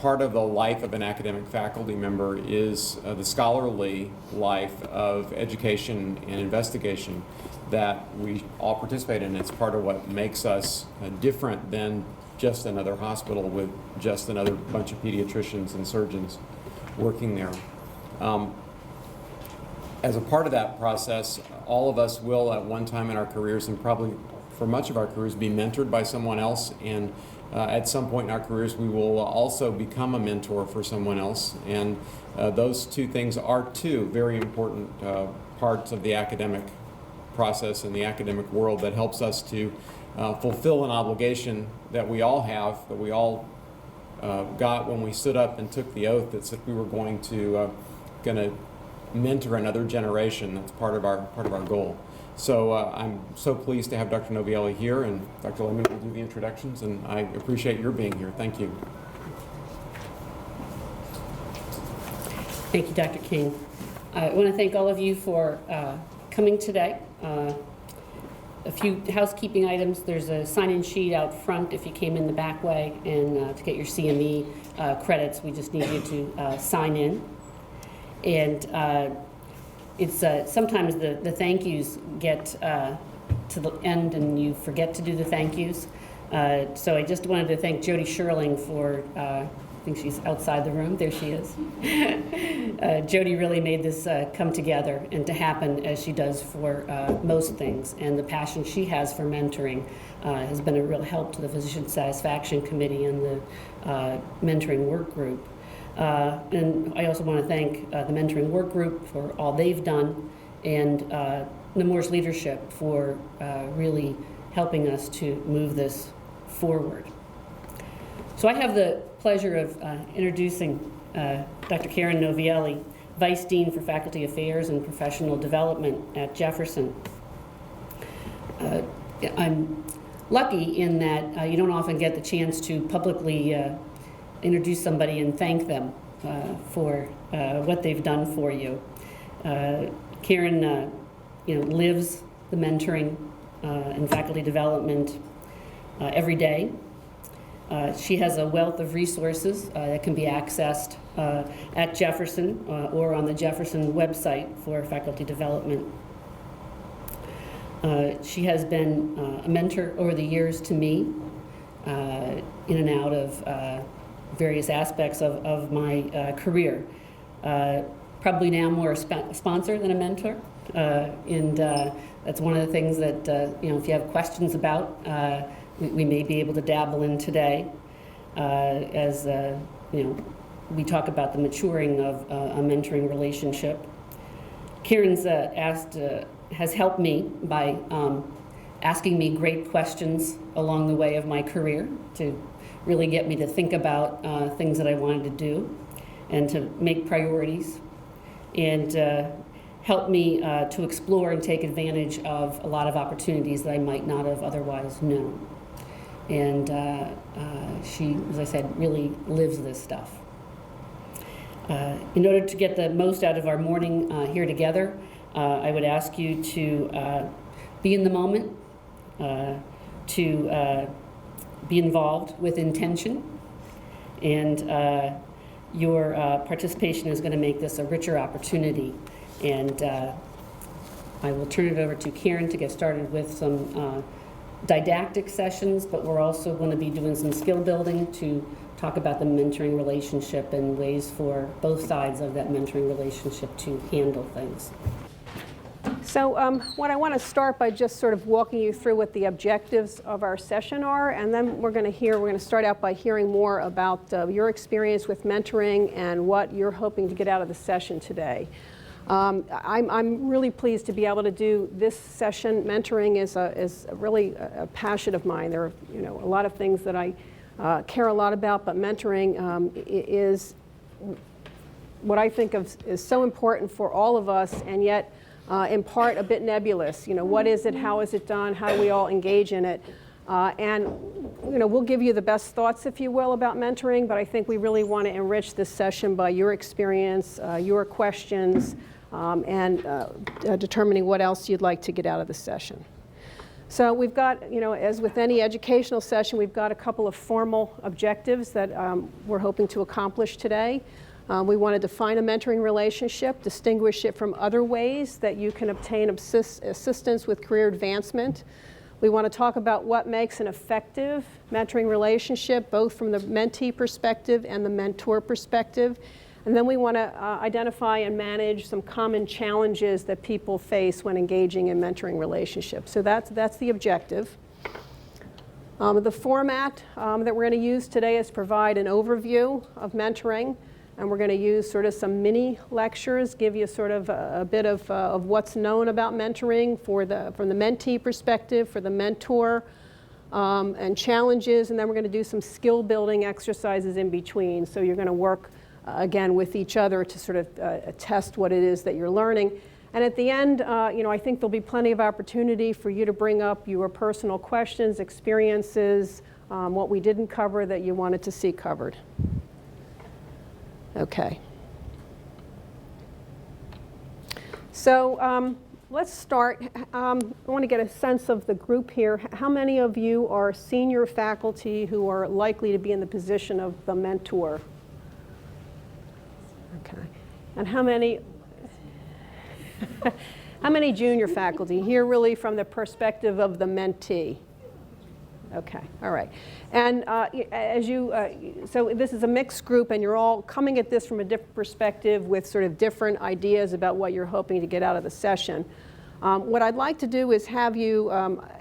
part of the life of an academic faculty member is the scholarly life of education and investigation that we all participate in. It's part of what makes us different than just another hospital with just another bunch of pediatricians and surgeons working there. As a part of that process, all of us will at one time in our careers, and probably for much of our careers, be mentored by someone else, and at some point in our careers we will also become a mentor for someone else, and those two things are two very important parts of the academic process and the academic world that helps us to fulfill an obligation that we all have, that we all got when we stood up and took the oath that said we were going to mentor another generation. That's part of our goal. So I'm so pleased to have Dr. Novielli here, and Dr. Lehman will do the introductions, and I appreciate your being here. Thank you. Thank you, Dr. King. I want to thank all of you for coming today. A few housekeeping items. There's a sign-in sheet out front if you came in the back way, and to get your CME credits, we just need you to sign in. And it's sometimes the thank yous get to the end and you forget to do the thank yous. So I just wanted to thank Jody Sherling for, I think she's outside the room, there she is. Jody really made this come together and to happen as she does for most things. And the passion she has for mentoring has been a real help to the Physician Satisfaction Committee and the mentoring work group. And I also want to thank the mentoring work group for all they've done, and Nemours leadership for really helping us to move this forward. So I have the pleasure of introducing Dr. Karen Novielli, Vice Dean for Faculty Affairs and Professional Development at Jefferson. I'm lucky in that you don't often get the chance to publicly introduce somebody and thank them for what they've done for you. Karen, lives the mentoring and faculty development every day. She has a wealth of resources that can be accessed at Jefferson or on the Jefferson website for faculty development. She has been a mentor over the years to me, in and out of various aspects of my career. Probably now more a sponsor than a mentor, and that's one of the things that if you have questions about, we may be able to dabble in today, as we talk about the maturing of a mentoring relationship. Karen's has helped me by asking me great questions along the way of my career to really get me to think about things that I wanted to do and to make priorities, and help me to explore and take advantage of a lot of opportunities that I might not have otherwise known. And she, as I said, really lives this stuff. In order to get the most out of our morning here together, I would ask you to be in the moment, to be involved with intention, and your participation is going to make this a richer opportunity. And I will turn it over to Karen to get started with some didactic sessions, but we're also going to be doing some skill building to talk about the mentoring relationship and ways for both sides of that mentoring relationship to handle things. So what I want to start by just sort of walking you through what the objectives of our session are, and then we're going to start out by hearing more about your experience with mentoring and what you're hoping to get out of the session today. I'm really pleased to be able to do this session. Mentoring is really a passion of mine. There are a lot of things that I care a lot about, but mentoring is what I think of is so important for all of us, and yet in part a bit nebulous. What is it? How is it done? How do we all engage in it? And we'll give you the best thoughts, if you will, about mentoring, but I think we really want to enrich this session by your experience, your questions, and determining what else you'd like to get out of the session. So we've got, as with any educational session, we've got a couple of formal objectives that we're hoping to accomplish today. We want to define a mentoring relationship, distinguish it from other ways that you can obtain assistance with career advancement. We want to talk about what makes an effective mentoring relationship, both from the mentee perspective and the mentor perspective. And then we want to identify and manage some common challenges that people face when engaging in mentoring relationships. So that's the objective. The format that we're going to use today is provide an overview of mentoring. And we're going to use sort of some mini lectures, give you sort of a bit of what's known about mentoring from the mentee perspective, for the mentor, and challenges. And then we're going to do some skill building exercises in between. So you're going to work, again, with each other to sort of test what it is that you're learning. And at the end, I think there'll be plenty of opportunity for you to bring up your personal questions, experiences, what we didn't cover that you wanted to see covered. Okay. So let's start. I want to get a sense of the group here. How many of you are senior faculty who are likely to be in the position of the mentor? Okay. And how many junior faculty? Here really from the perspective of the mentee. Okay, all right. And so this is a mixed group, and you're all coming at this from a different perspective with sort of different ideas about what you're hoping to get out of the session. What I'd like to do is have you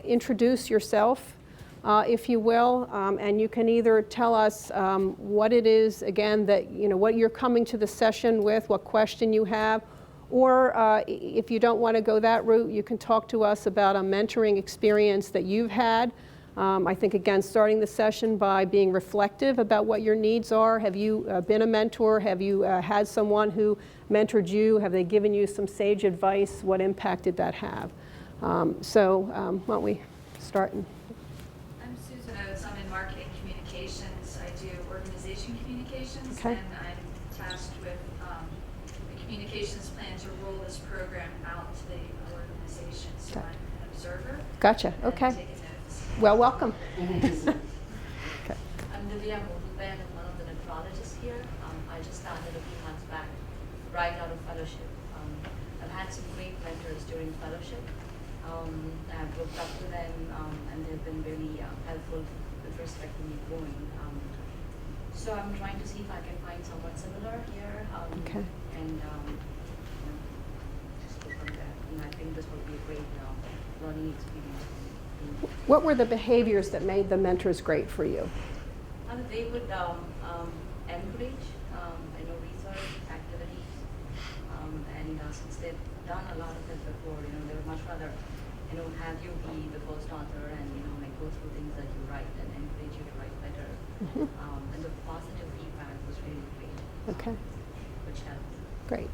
introduce yourself, if you will, and you can either tell us what it is, again, that, what you're coming to the session with, what question you have, or if you don't want to go that route, you can talk to us about a mentoring experience that you've had. I think, again, starting the session by being reflective about what your needs are. Have you been a mentor? Have you had someone who mentored you? Have they given you some sage advice? What impact did that have? Why don't we start? I'm Susan Oates. I'm in marketing communications. I do organization communications, okay. And I'm tasked with the communications plan to roll this program out to the organization. So I'm an observer. Gotcha. Okay. Taking notes. Well, welcome. Okay. I'm Nemours. I'm one of the nephrologists here. I just started a few months back, right out of fellowship. I've had some great mentors during fellowship. I've looked up to them, and they've been really helpful with respect to me growing. So I'm trying to see if I can find somewhat similar here. Okay. And just go from there. And I think this will be a great learning experience. What were the behaviors that made the mentors great for you? They would encourage, research activities, and since they've done a lot of it before, they would much rather, have you be the first author and, go through things that you write and encourage you to write better. Mm-hmm. And the positive feedback was really great. Okay. Which helped. Great.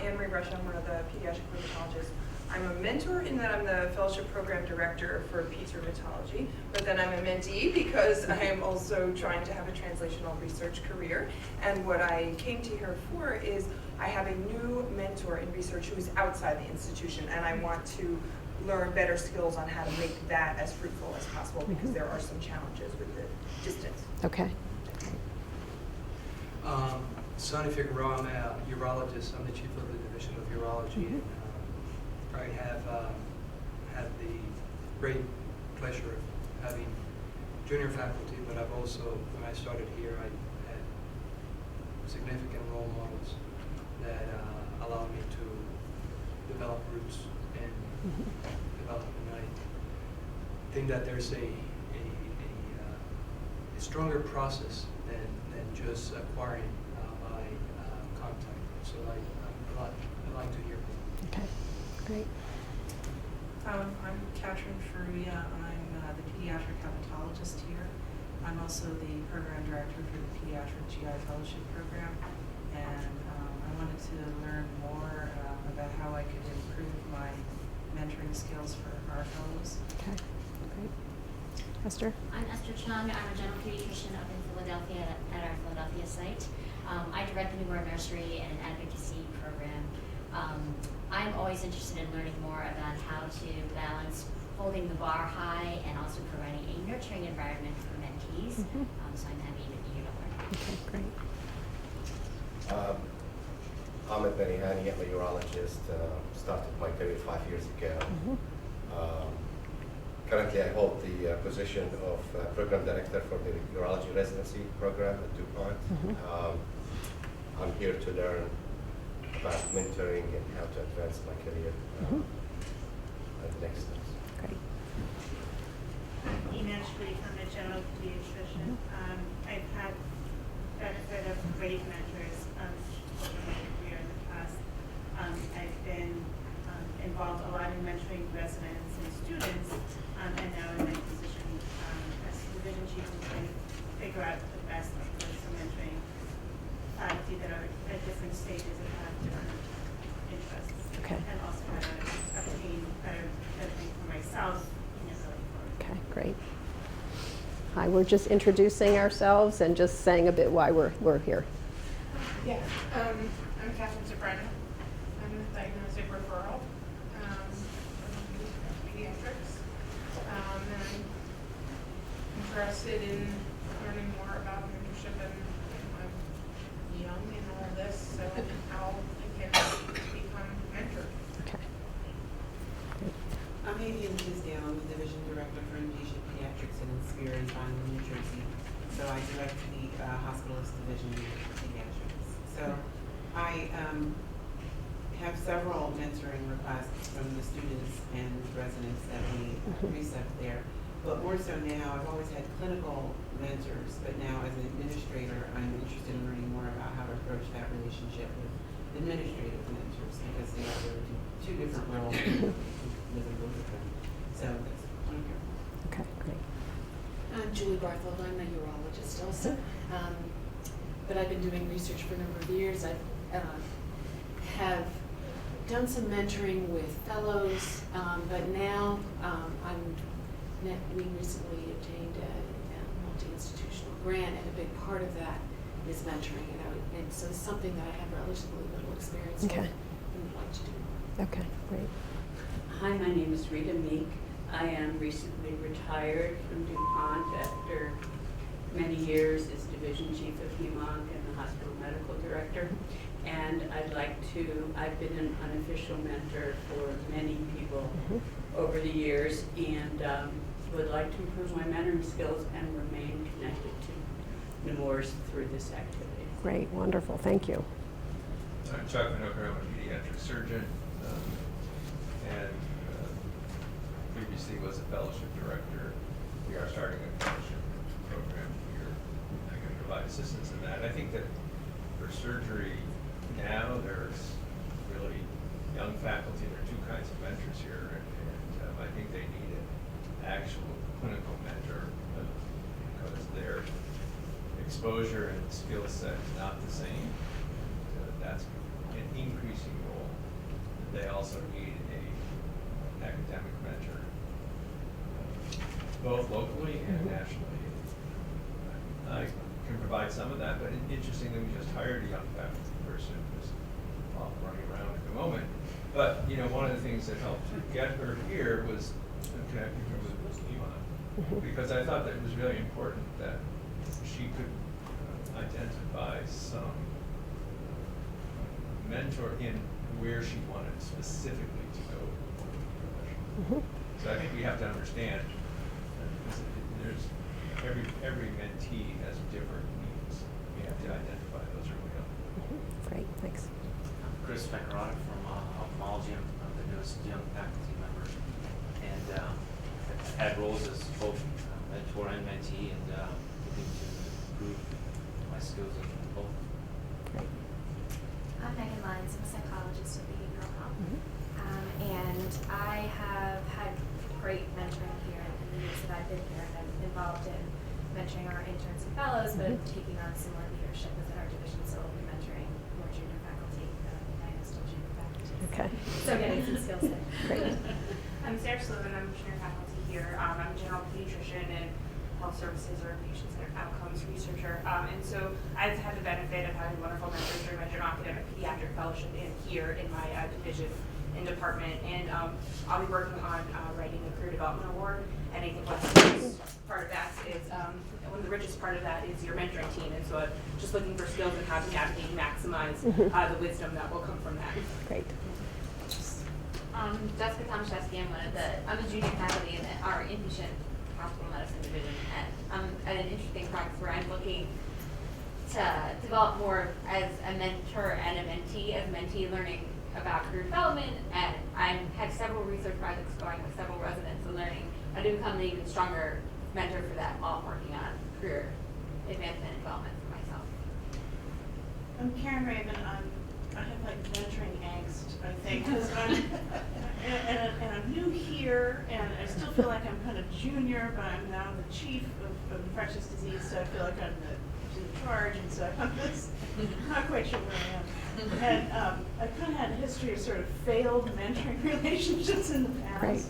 Anne-Marie Rush, I'm one of the pediatric rheumatologists. I'm a mentor in that I'm the fellowship program director for Peds Rheumatology, but then I'm a mentee because I am also trying to have a translational research career. And what I came to here for is I have a new mentor in research who is outside the institution, and I want to learn better skills on how to make that as fruitful as possible because there are some challenges with the distance. Okay. Sonny Figueroa, I'm a urologist. I'm the chief of the division of urology. Mm-hmm. I have had the great pleasure of having junior faculty, but I've also, when I started here, I had significant role models that allowed me to develop roots and development. I think that there's a stronger process than just acquiring by contact. So I'd like to hear from you. Okay. Great. I'm Katrin Faria. I'm the pediatric hepatologist here. I'm also the program director for the Pediatric GI Fellowship Program, and I wanted to learn more about how I could improve my mentoring skills for our fellows. Okay. Great. Esther? I'm Esther Chung. I'm a general pediatrician up in Philadelphia at our Philadelphia site. I direct the newborn nursery and an advocacy program. I'm always interested in learning more about how to balance holding the bar high and also providing a nurturing environment for mentees. So I'm happy to be here to learn. Okay, great. Ahmed Benihani, I'm a urologist. Started my career 5 years ago. Currently, I hold the position of program director for the urology residency program at DuPont. I'm here to learn about mentoring and how to advance my career and next steps. Great. Ina Shri from the general pediatrician. I've had benefit of great mentors over my career in the past. I've been involved a lot in mentoring residents and students, and now in my position as division chief, I'm trying to figure out the best approach for mentoring faculty that are at different stages and have different interests. Okay. And also how to obtain better mentoring for myself in a really forward. Okay, great. Hi, we're just introducing ourselves and just saying a bit why we're here. Yeah, I'm Catherine Soprano. I'm a diagnostic referral from pediatrics. And I'm interested in learning more about mentorship and I'm young and all this, so how I can become mentored. Okay. I'm Vivian Tisdale. I'm the division director for inpatient pediatrics and Spear in Vineland, New Jersey. So I direct the hospitalist division of pediatrics. So I have several mentoring requests from the students and residents that we precept there. But more so now, I've always had clinical mentors, but now as an administrator, I'm interested in learning more about how to approach that relationship with administrative mentors because they are really two different roles within both of them. So that's what I'm here for. Okay, great. I'm Julie Barthold. I'm a urologist also. But I've been doing research for a number of years. I have done some mentoring with fellows, but now we recently obtained a multi-institutional grant, and a big part of that is mentoring. And so it's something that I have relatively little experience with and would like to do more. Okay, great. Hi, my name is Rita Meek. I am recently retired from DuPont after many years as division chief of HEMONC and the hospital medical director. And I've been an unofficial mentor for many people over the years and would like to improve my mentoring skills and remain connected to Nemours through this activity. Great, wonderful, thank you. I'm Chuck Minoker. I'm a pediatric surgeon and previously was a fellowship director. We are starting a fellowship program here. I can provide assistance in that. I think that for surgery now, there's really young faculty. There are two kinds of mentors here, and I think they need an actual clinical mentor because their exposure and skill set is not the same. That's an increasing role. They also need an academic mentor, both locally and nationally. I can provide some of that, but interestingly, we just hired a young faculty person who's running around at the moment. But one of the things that helped to get her here was connecting her with HEMONC, because I thought that it was really important that she could identify some mentor in where she wanted specifically to go with the profession. So I think we have to understand there's every mentee has different needs. We have to identify those early on. Great, thanks. I'm Chris Vekarotic from ophthalmology. I'm the newest young faculty member, and I've had roles as both mentor and mentee, and looking to improve my skills in both. Great. I'm Megan Lyons. I'm a psychologist at behavioral health, and I have had great mentoring here in the years that I've been here, and I'm involved in mentoring our interns and fellows, but taking on similar leadership within our division, so we'll be mentoring more junior faculty. I am still junior faculty. Okay. So getting some skills there. Great. I'm Sarah Slivin. I'm junior faculty here. I'm a general pediatrician and health services or patient-centered outcomes researcher. And so I've had the benefit of having wonderful mentors during my general academic pediatric fellowship here in my division and department. And I'll be working on writing a career development award. And I think what's the richest part of that is, one of the richest part of that is your mentoring team. And so I'm just looking for skills in how to navigate and maximize the wisdom that will come from that. Great. Jessica Tomaszewski, I'm a junior faculty in our inpatient hospital medicine division, and I'm at an interesting practice where I'm looking to develop more as a mentor and a mentee, as a mentee learning about career development, and I have several research projects going with several residents and learning how to become an even stronger mentor for them while I'm working on career advancement and development for myself. I'm Karen Raven. I have like mentoring angst, I think, because I'm new here, and I still feel like I'm kind of junior, but I'm now the chief of infectious disease, so I feel like I'm in charge, and so I'm just not quite sure where I am. And I kind of had a history of sort of failed mentoring relationships in the past. Right.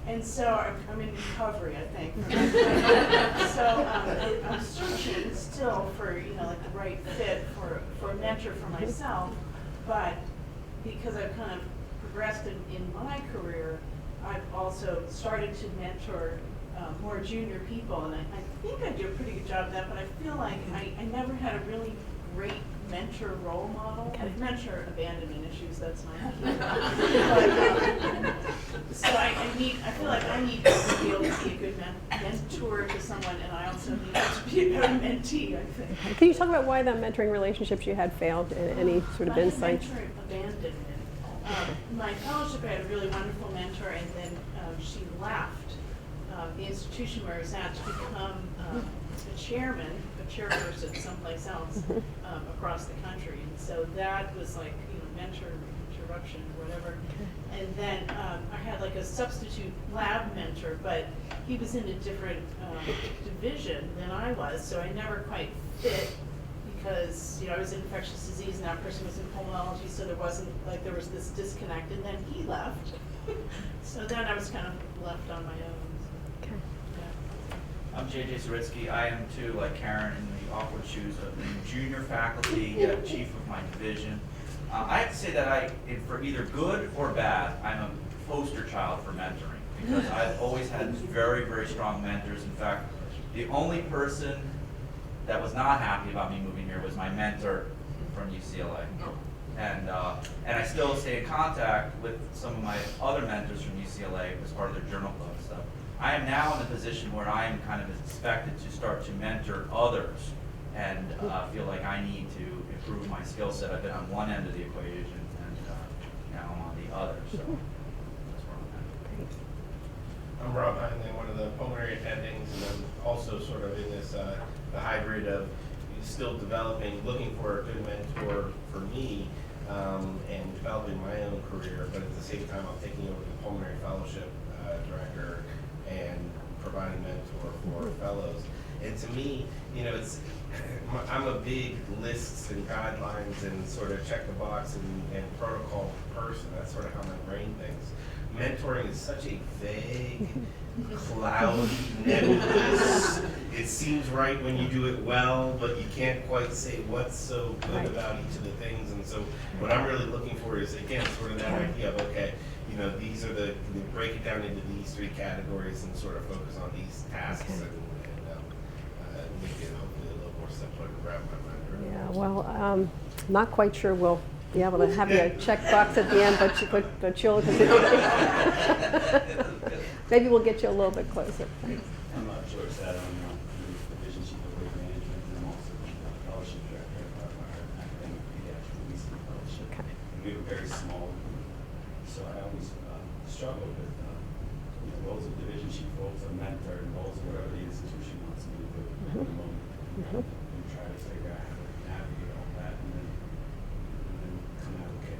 And so I'm in recovery, I think. So I'm searching still for, like the right fit for a mentor for myself. But because I've kind of progressed in my career, I've also started to mentor more junior people. And I think I do a pretty good job of that, but I feel like I never had a really great mentor role model. And mentor abandonment issues, that's my so I feel like I need to be able to be a good mentor to someone, and I also need to be a good mentee, I think. Can you talk about why the mentoring relationships you had failed? Any sort of insights? Mentor abandonment. My fellowship, I had a really wonderful mentor, and then she left the institution where I was at to become a chairperson someplace else across the country. And so that was like, mentor interruption or whatever. And then I had like a substitute lab mentor, but he was in a different division than I was, so I never quite fit because I was in infectious disease and that person was in pulmonology, so there was this disconnect, and then he left. So then I was kind of left on my own. Okay. I'm JJ Zaritsky. I am too, like Karen, in the awkward shoes of the junior faculty, chief of my division. I have to say that for either good or bad, I'm a poster child for mentoring because I've always had very, very strong mentors. In fact, the only person that was not happy about me moving here was my mentor from UCLA. And I still stay in contact with some of my other mentors from UCLA as part of their journal club. So I am now in a position where I am kind of expected to start to mentor others and feel like I need to improve my skill set. I've been on one end of the equation and now I'm on the other. So that's where I'm at. I'm Rob Heinlein, one of the pulmonary attendings, and I'm also sort of in this the hybrid of still developing, looking for a good mentor for me and developing my own career, but at the same time I'm taking over the pulmonary fellowship director and providing mentor for fellows. And to me, I'm a big lists and guidelines and sort of check the box and protocol person. That's sort of how my brain thinks. Mentoring is such a vague, cloudy, nebulous. It seems right when you do it well, but you can't quite say what's so good about each of the things. And so what I'm really looking for is, again, sort of that idea of, okay, these are break it down into these three categories and sort of focus on these tasks and make it hopefully a little more simpler to wrap my mind around. Yeah, well, not quite sure we'll be able to have you check box at the end, but you'll, maybe we'll get you a little bit closer. Thanks. I'm George Saddle. I'm the division chief of weight management, and I'm also the fellowship director of our academic pediatric research fellowship. Okay. And we have a very small group, so I always struggle with roles of division chief, roles of mentor, and roles of whatever the institution wants me to do at the moment. And try to figure out how to navigate all that, and then come out okay.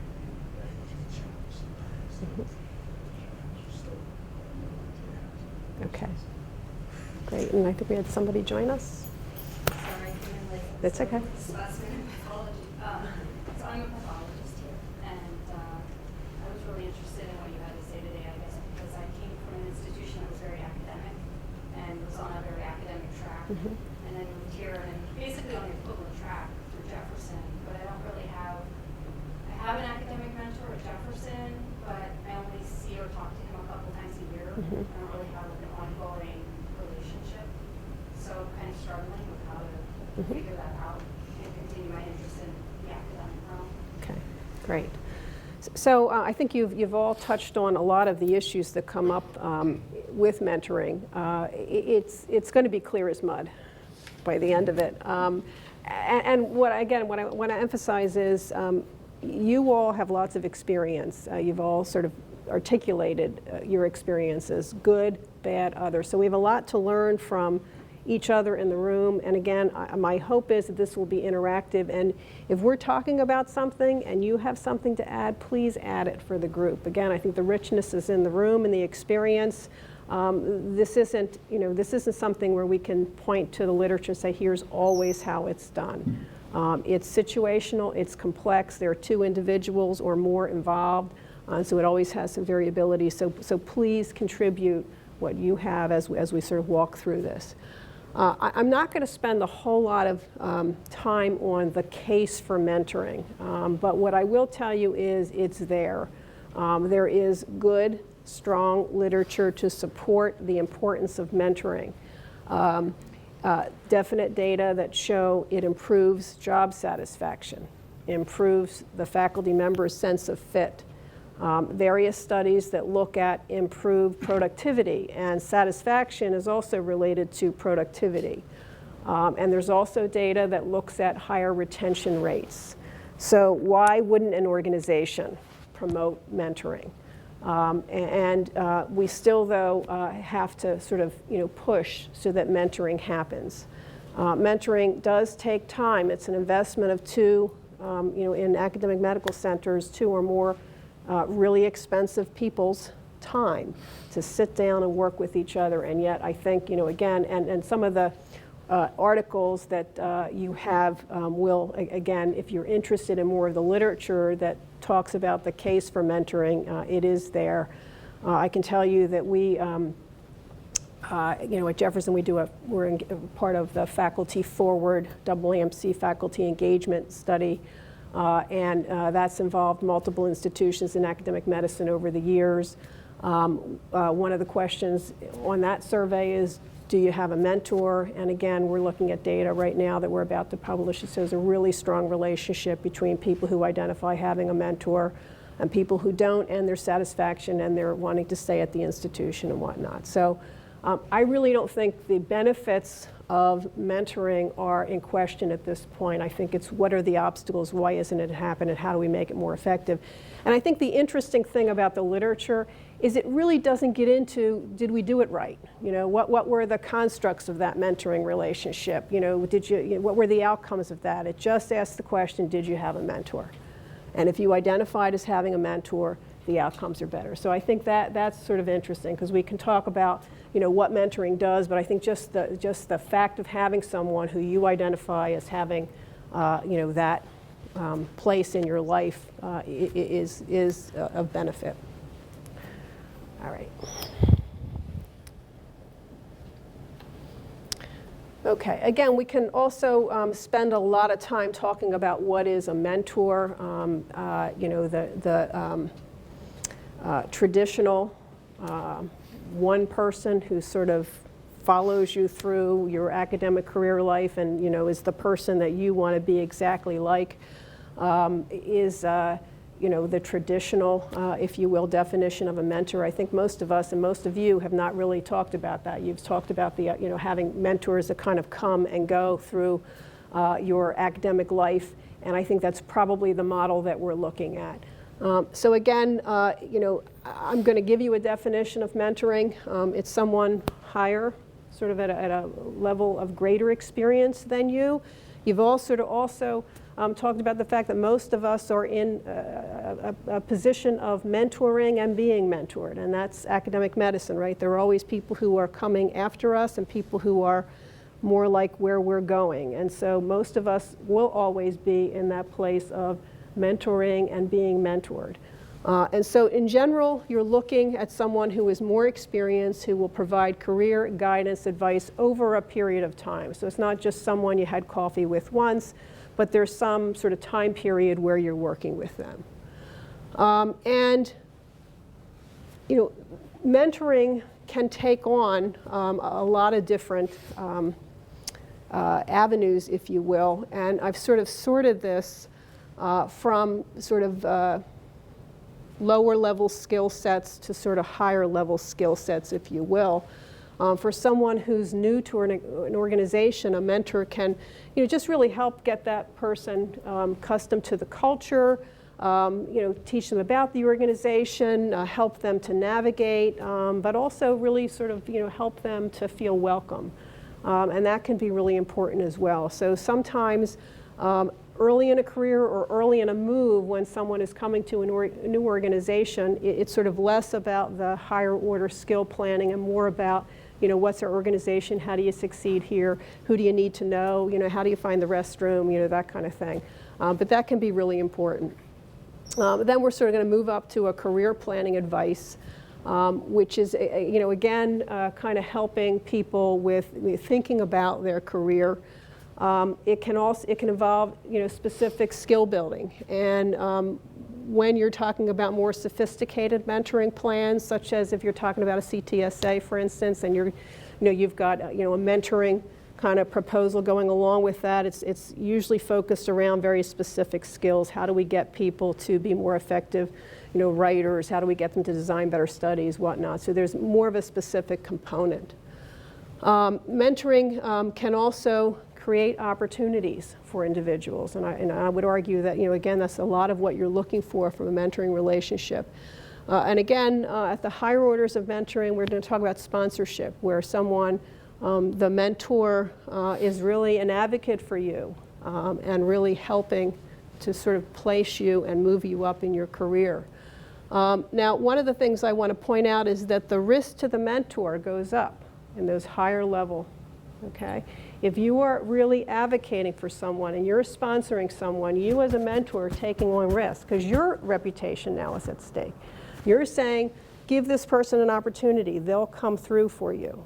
That is a challenge sometimes. Okay. Great, and I think we had somebody join us. Sorry, I'm late. That's okay. So I'm a pathologist here, and I was really interested in what you had to say today, I guess, because I came from an institution that was very academic and was on a very academic track, and then moved here and basically on the equivalent track through Jefferson, but I don't really have I don't really have an ongoing relationship. So I'm kind of struggling with how to figure that out and continue my interest in the academic realm. Okay, great. So I think you've all touched on a lot of the issues that come up with mentoring. It's going to be clear as mud by the end of it. And what I want to emphasize is you all have lots of experience. You've all sort of articulated your experiences, good, bad, other. So we have a lot to learn from each other in the room. And again, my hope is that this will be interactive. And if we're talking about something and you have something to add, please add it for the group. Again, I think the richness is in the room and the experience. This isn't something where we can point to the literature and say, here's always how it's done. It's situational, it's complex, there are two individuals or more involved, so it always has some variability. So please contribute what you have as we sort of walk through this. I'm not going to spend a whole lot of time on the case for mentoring, but what I will tell you is it's there. There is good, strong literature to support the importance of mentoring. Definite data that show it improves job satisfaction, improves the faculty member's sense of fit. Various studies that look at improved productivity, and satisfaction is also related to productivity. And there's also data that looks at higher retention rates. So why wouldn't an organization promote mentoring? We still, though, have to sort of push so that mentoring happens. Mentoring does take time. It's an investment of two, in academic medical centers, two or more really expensive people's time to sit down and work with each other. And yet I think, again, and some of the articles that you have will, again, if you're interested in more of the literature that talks about the case for mentoring, it is there. I can tell you that we, at Jefferson, we're part of the Faculty Forward AAMC faculty engagement study. And that's involved multiple institutions in academic medicine over the years. One of the questions on that survey is, do you have a mentor? And again, we're looking at data right now that we're about to publish. It shows a really strong relationship between people who identify having a mentor and people who don't, and their satisfaction and their wanting to stay at the institution and whatnot. So I really don't think the benefits of mentoring are in question at this point. I think it's what are the obstacles, why isn't it happening, and how do we make it more effective? And I think the interesting thing about the literature is it really doesn't get into, did we do it right? What were the constructs of that mentoring relationship? What were the outcomes of that? It just asks the question, did you have a mentor? And if you identified as having a mentor, the outcomes are better. So I think that's sort of interesting, because we can talk about what mentoring does, but I think just the fact of having someone who you identify as having that place in your life is of benefit. All right. Okay, again, we can also spend a lot of time talking about what is a mentor. The traditional one person who sort of follows you through your academic career life and is the person that you want to be exactly like, is the traditional, if you will, definition of a mentor. I think most of us and most of you have not really talked about that. You've talked about the having mentors that kind of come and go through your academic life, and I think that's probably the model that we're looking at. So again, I'm going to give you a definition of mentoring. It's someone higher, sort of at a level of greater experience than you. You've all sort of also talked about the fact that most of us are in a position of mentoring and being mentored, and that's academic medicine, right? There are always people who are coming after us and people who are more like where we're going. And so most of us will always be in that place of mentoring and being mentored. And so in general, you're looking at someone who is more experienced, who will provide career guidance, advice over a period of time. So it's not just someone you had coffee with once, but there's some sort of time period where you're working with them. And mentoring can take on a lot of different avenues, if you will, and I've sort of sorted this from sort of lower level skill sets to sort of higher level skill sets, if you will. For someone who's new to an organization, a mentor can just really help get that person accustomed to the culture, teach them about the organization, help them to navigate, but also really sort of help them to feel welcome. And that can be really important as well. So sometimes early in a career or early in a move, when someone is coming to a new organization, it's sort of less about the higher order skill planning and more about what's our organization, how do you succeed here, who do you need to know, how do you find the restroom, that kind of thing. But that can be really important. Then we're sort of going to move up to a career planning advice, which is, again, kind of helping people with thinking about their career. It can involve, specific skill building. And when you're talking about more sophisticated mentoring plans, such as if you're talking about a CTSA, for instance, and you've got, a mentoring kind of proposal going along with that, it's usually focused around very specific skills. How do we get people to be more effective, writers? How do we get them to design better studies, whatnot? So there's more of a specific component. Mentoring can also create opportunities for individuals, and I would argue that, again, that's a lot of what you're looking for from a mentoring relationship. And again, at the higher orders of mentoring, we're going to talk about sponsorship, where someone, the mentor, is really an advocate for you and really helping to sort of place you and move you up in your career. Now, one of the things I want to point out is that the risk to the mentor goes up in those higher level, okay? If you are really advocating for someone and you're sponsoring someone, you as a mentor are taking on risk because your reputation now is at stake. You're saying, give this person an opportunity, they'll come through for you,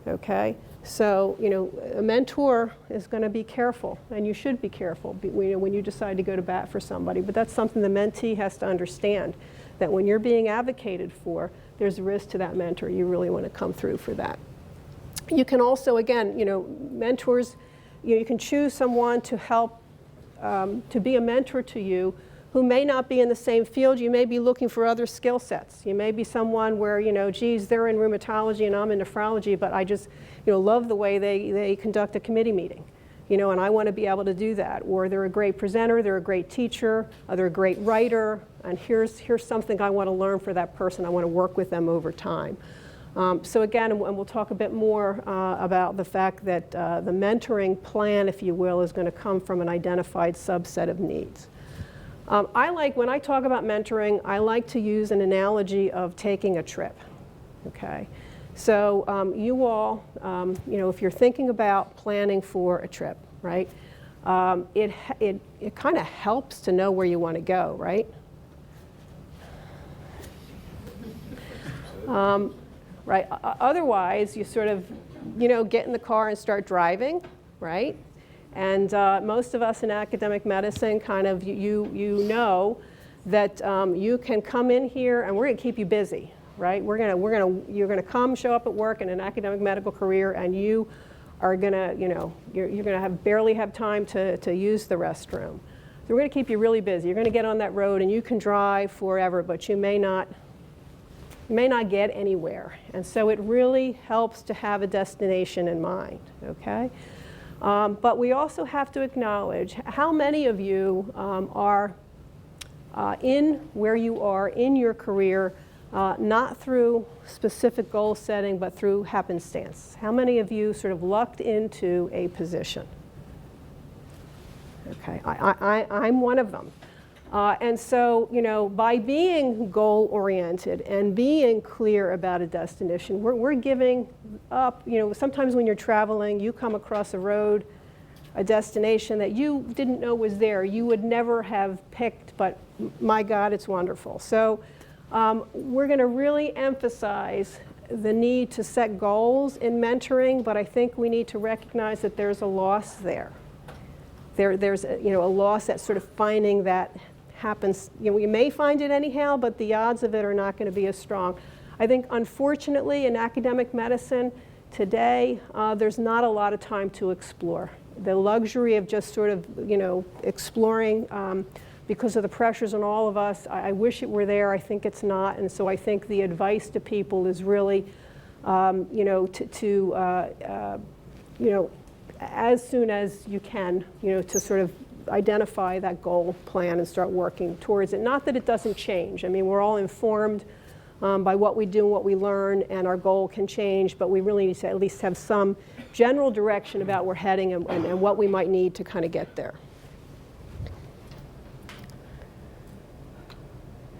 okay? So, a mentor is going to be careful, and you should be careful when you decide to go to bat for somebody, but that's something the mentee has to understand, that when you're being advocated for, there's a risk to that mentor. You really want to come through for that. You can also, again, mentors, you can choose someone to help, to be a mentor to you who may not be in the same field. You may be looking for other skill sets. You may be someone where, geez, they're in rheumatology and I'm in nephrology, but I just, love the way they conduct a committee meeting, and I want to be able to do that. Or they're a great presenter, they're a great teacher, they're a great writer, and here's something I want to learn for that person. I want to work with them over time. So again, and we'll talk a bit more about the fact that the mentoring plan, if you will, is going to come from an identified subset of needs. When I talk about mentoring, I like to use an analogy of taking a trip, okay? So you all, if you're thinking about planning for a trip, right, it kind of helps to know where you want to go, right? Right. Otherwise, you sort of, get in the car and start driving, right? And most of us in academic medicine kind of, you know that you can come in here and we're going to keep you busy, right? You're going to come, show up at work in an academic medical career, and you are going to, you're going to barely have time to use the restroom. So we're going to keep you really busy. You're going to get on that road and you can drive forever, but you may not get anywhere. And so it really helps to have a destination in mind, okay? But we also have to acknowledge how many of you are in where you are in your career, not through specific goal setting, but through happenstance. How many of you sort of lucked into a position? Okay, I'm one of them. And so, by being goal-oriented and being clear about a destination, we're giving up, sometimes when you're traveling, you come across a road, a destination that you didn't know was there. You would never have picked, but my God, it's wonderful. So we're going to really emphasize the need to set goals in mentoring, but I think we need to recognize that there's a loss there. There's a loss at sort of finding that happens, you may find it anyhow, but the odds of it are not going to be as strong. I think, unfortunately, in academic medicine today, there's not a lot of time to explore. The luxury of just sort of, exploring because of the pressures on all of us, I wish it were there. I think it's not. And so I think the advice to people is really, as soon as you can, to sort of identify that goal, plan, and start working towards it. Not that it doesn't change. I mean, we're all informed by what we do and what we learn, and our goal can change, but we really need to at least have some general direction about where we're heading and what we might need to kind of get there.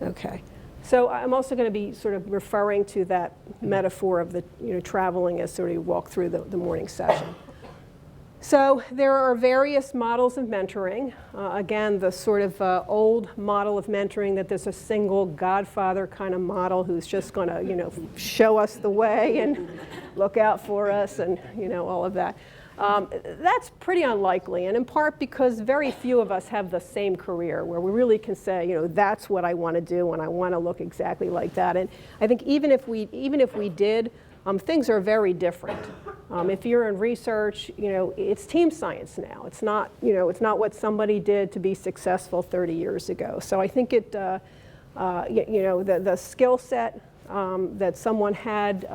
Okay. So I'm also going to be sort of referring to that metaphor of the traveling as sort of walk through the morning session. So there are various models of mentoring. Again, the sort of old model of mentoring that there's a single godfather kind of model who's just going to show us the way and look out for us and all of that. That's pretty unlikely, and in part because very few of us have the same career where we really can say, that's what I want to do and I want to look exactly like that. And I think even if we did, things are very different. If you're in research, it's team science now. It's not what somebody did to be successful 30 years ago. So I think the skill set that someone had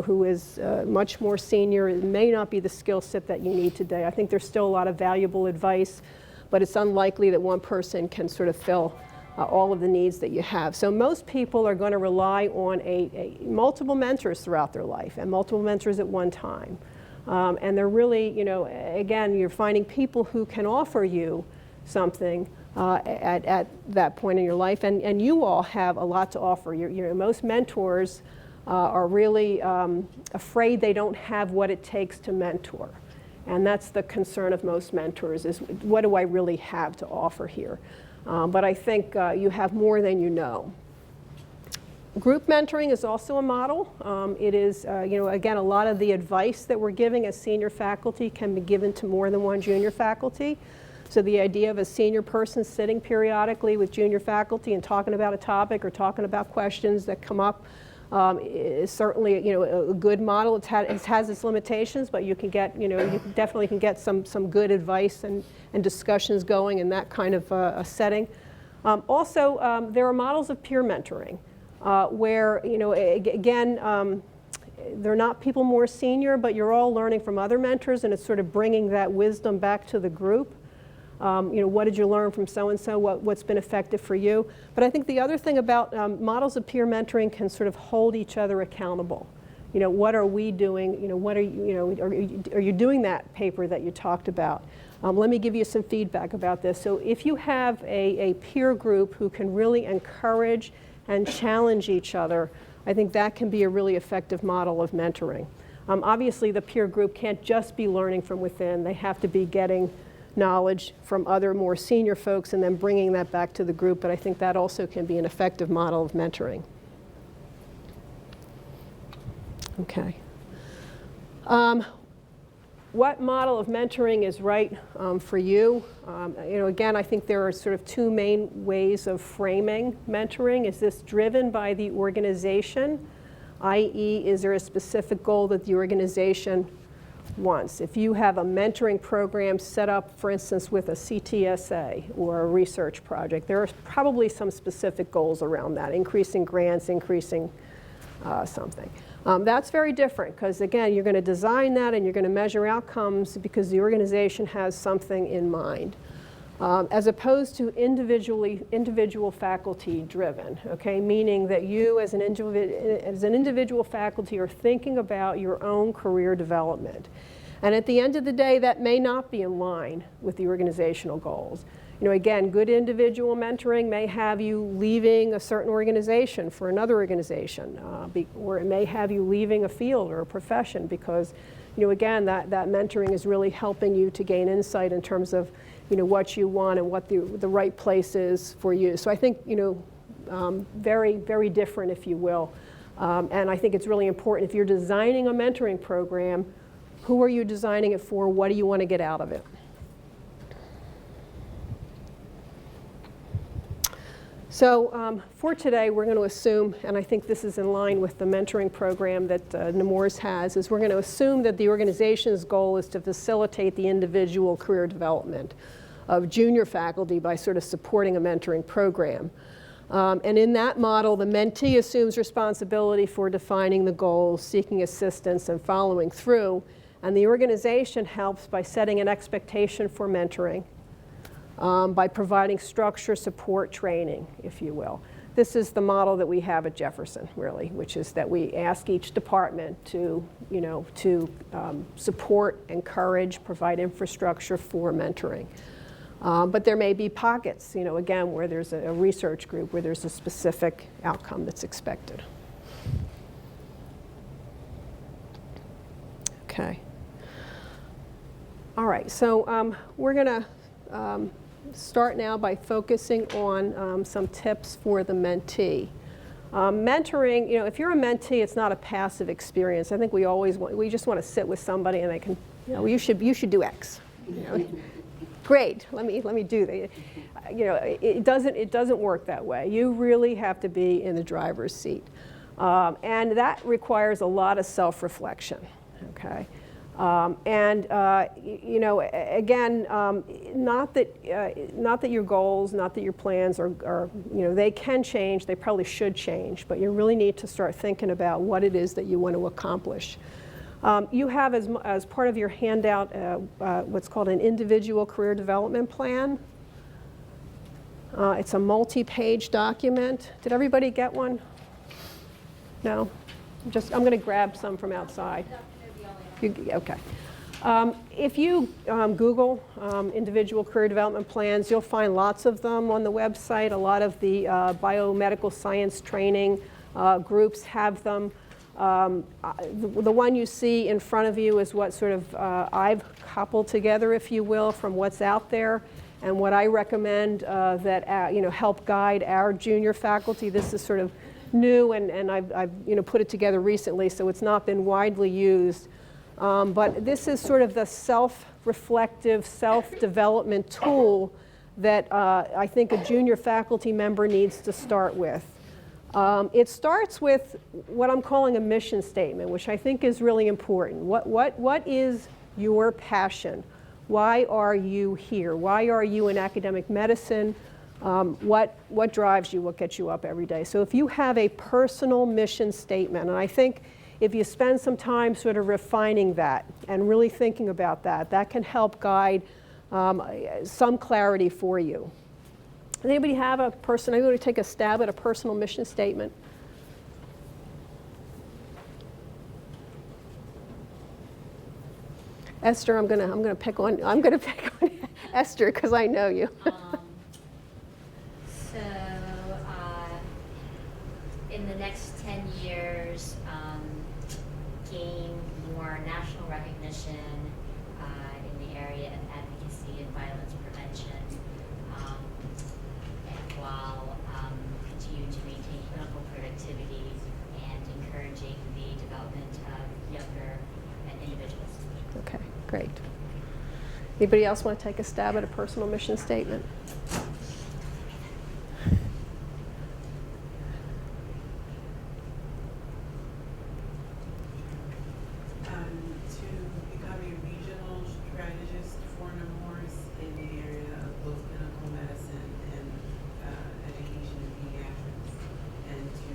who is much more senior, it may not be the skill set that you need today. I think there's still a lot of valuable advice, but it's unlikely that one person can sort of fill all of the needs that you have. So most people are going to rely on multiple mentors throughout their life and multiple mentors at one time. And they're really, again, you're finding people who can offer you something at that point in your life. And you all have a lot to offer. Most mentors are really afraid they don't have what it takes to mentor. And that's the concern of most mentors is, what do I really have to offer here? But I think you have more than you know. Group mentoring is also a model. It is, again, a lot of the advice that we're giving as senior faculty can be given to more than one junior faculty. So the idea of a senior person sitting periodically with junior faculty and talking about a topic or talking about questions that come up is certainly a good model. It has its limitations, but you can get you definitely can get some good advice and discussions going in that kind of a setting. Also, there are models of peer mentoring where again they're not people more senior, but you're all learning from other mentors, and it's sort of bringing that wisdom back to the group. What did you learn from so-and-so, what's been effective for you? But I think the other thing about models of peer mentoring can sort of hold each other accountable. What are we doing? What are you doing that paper that you talked about? Let me give you some feedback about this. So if you have a peer group who can really encourage and challenge each other, I think that can be a really effective model of mentoring. Obviously, the peer group can't just be learning from within. They have to be getting knowledge from other more senior folks and then bringing that back to the group, but I think that also can be an effective model of mentoring. Okay. What model of mentoring is right for you? Again, I think there are sort of two main ways of framing mentoring. Is this driven by the organization, i.e., is there a specific goal that the organization wants? If you have a mentoring program set up, for instance, with a CTSA or a research project, there are probably some specific goals around that, increasing grants, increasing something. That's very different because, again, you're going to design that and you're going to measure outcomes because the organization has something in mind. As opposed to individual faculty driven, okay? Meaning that you as an individual faculty are thinking about your own career development. And at the end of the day, that may not be in line with the organizational goals. Again, good individual mentoring may have you leaving a certain organization for another organization, or it may have you leaving a field or a profession because, again, that mentoring is really helping you to gain insight in terms of what you want and what the right place is for you. So I think, very, very different, if you will. And I think it's really important if you're designing a mentoring program, who are you designing it for? What do you want to get out of it? So for today, we're going to assume, and I think this is in line with the mentoring program that Nemours has, is we're going to assume that the organization's goal is to facilitate the individual career development of junior faculty by sort of supporting a mentoring program. And in that model, the mentee assumes responsibility for defining the goals, seeking assistance, and following through. And the organization helps by setting an expectation for mentoring, by providing structure, support, training, if you will. This is the model that we have at Jefferson, really, which is that we ask each department to, support, encourage, provide infrastructure for mentoring. But there may be pockets, again, where there's a research group, where there's a specific outcome that's expected. Okay. All right, so we're going to start now by focusing on some tips for the mentee. Mentoring, if you're a mentee, it's not a passive experience. I think we just want to sit with somebody and they can, you should do X. Great, let me do that. It doesn't work that way. You really have to be in the driver's seat. And that requires a lot of self-reflection, okay? Again, not that your goals, not that your plans are, they can change, they probably should change, but you really need to start thinking about what it is that you want to accomplish. You have, as part of your handout, what's called an individual career development plan. It's a multi-page document. Did everybody get one? No? I'm going to grab some from outside. Okay. If you Google individual career development plans, you'll find lots of them on the website. A lot of the biomedical science training groups have them. The one you see in front of you is what sort of I've coupled together, if you will, from what's out there and what I recommend that help guide our junior faculty. This is sort of new, and I've put it together recently, so it's not been widely used. But this is sort of the self-reflective, self-development tool that I think a junior faculty member needs to start with. It starts with what I'm calling a mission statement, which I think is really important. What is your passion? Why are you here? Why are you in academic medicine? What drives you? What gets you up every day? So if you have a personal mission statement, and I think if you spend some time sort of refining that and really thinking about that, that can help guide some clarity for you. Does anybody have a person? I'm going to take a stab at a personal mission statement. Esther, I'm going to pick on Esther because I know you. In the next 10 years, gain more national recognition in the area of advocacy and violence prevention, and while continuing to maintain clinical productivity and encouraging the development of younger individuals. Okay, great. Anybody else want to take a stab at a personal mission statement? To become a regional strategist for Nemours in the area of both clinical medicine and education in pediatrics, and to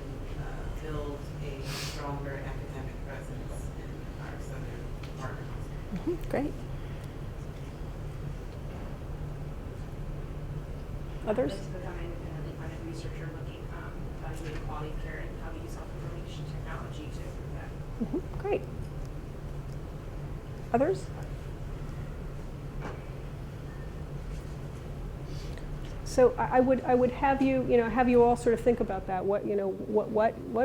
build a stronger academic presence in our southern partners. Great. Others? To become an independently funded researcher looking evaluating quality of care and how to use health information technology to improve that. Great. Others? So I would have you all sort of think about that. What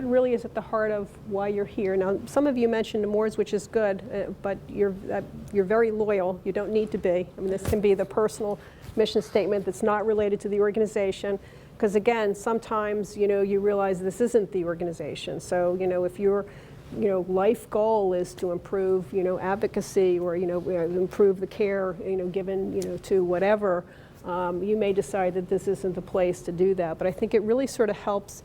really is at the heart of why you're here? Now, some of you mentioned Nemours, which is good, but you're very loyal. You don't need to be. I mean, this can be the personal mission statement that's not related to the organization, because again, sometimes you realize this isn't the organization. So if your life goal is to improve advocacy or improve the care given to whatever. You may decide that this isn't the place to do that, but I think it really sort of helps,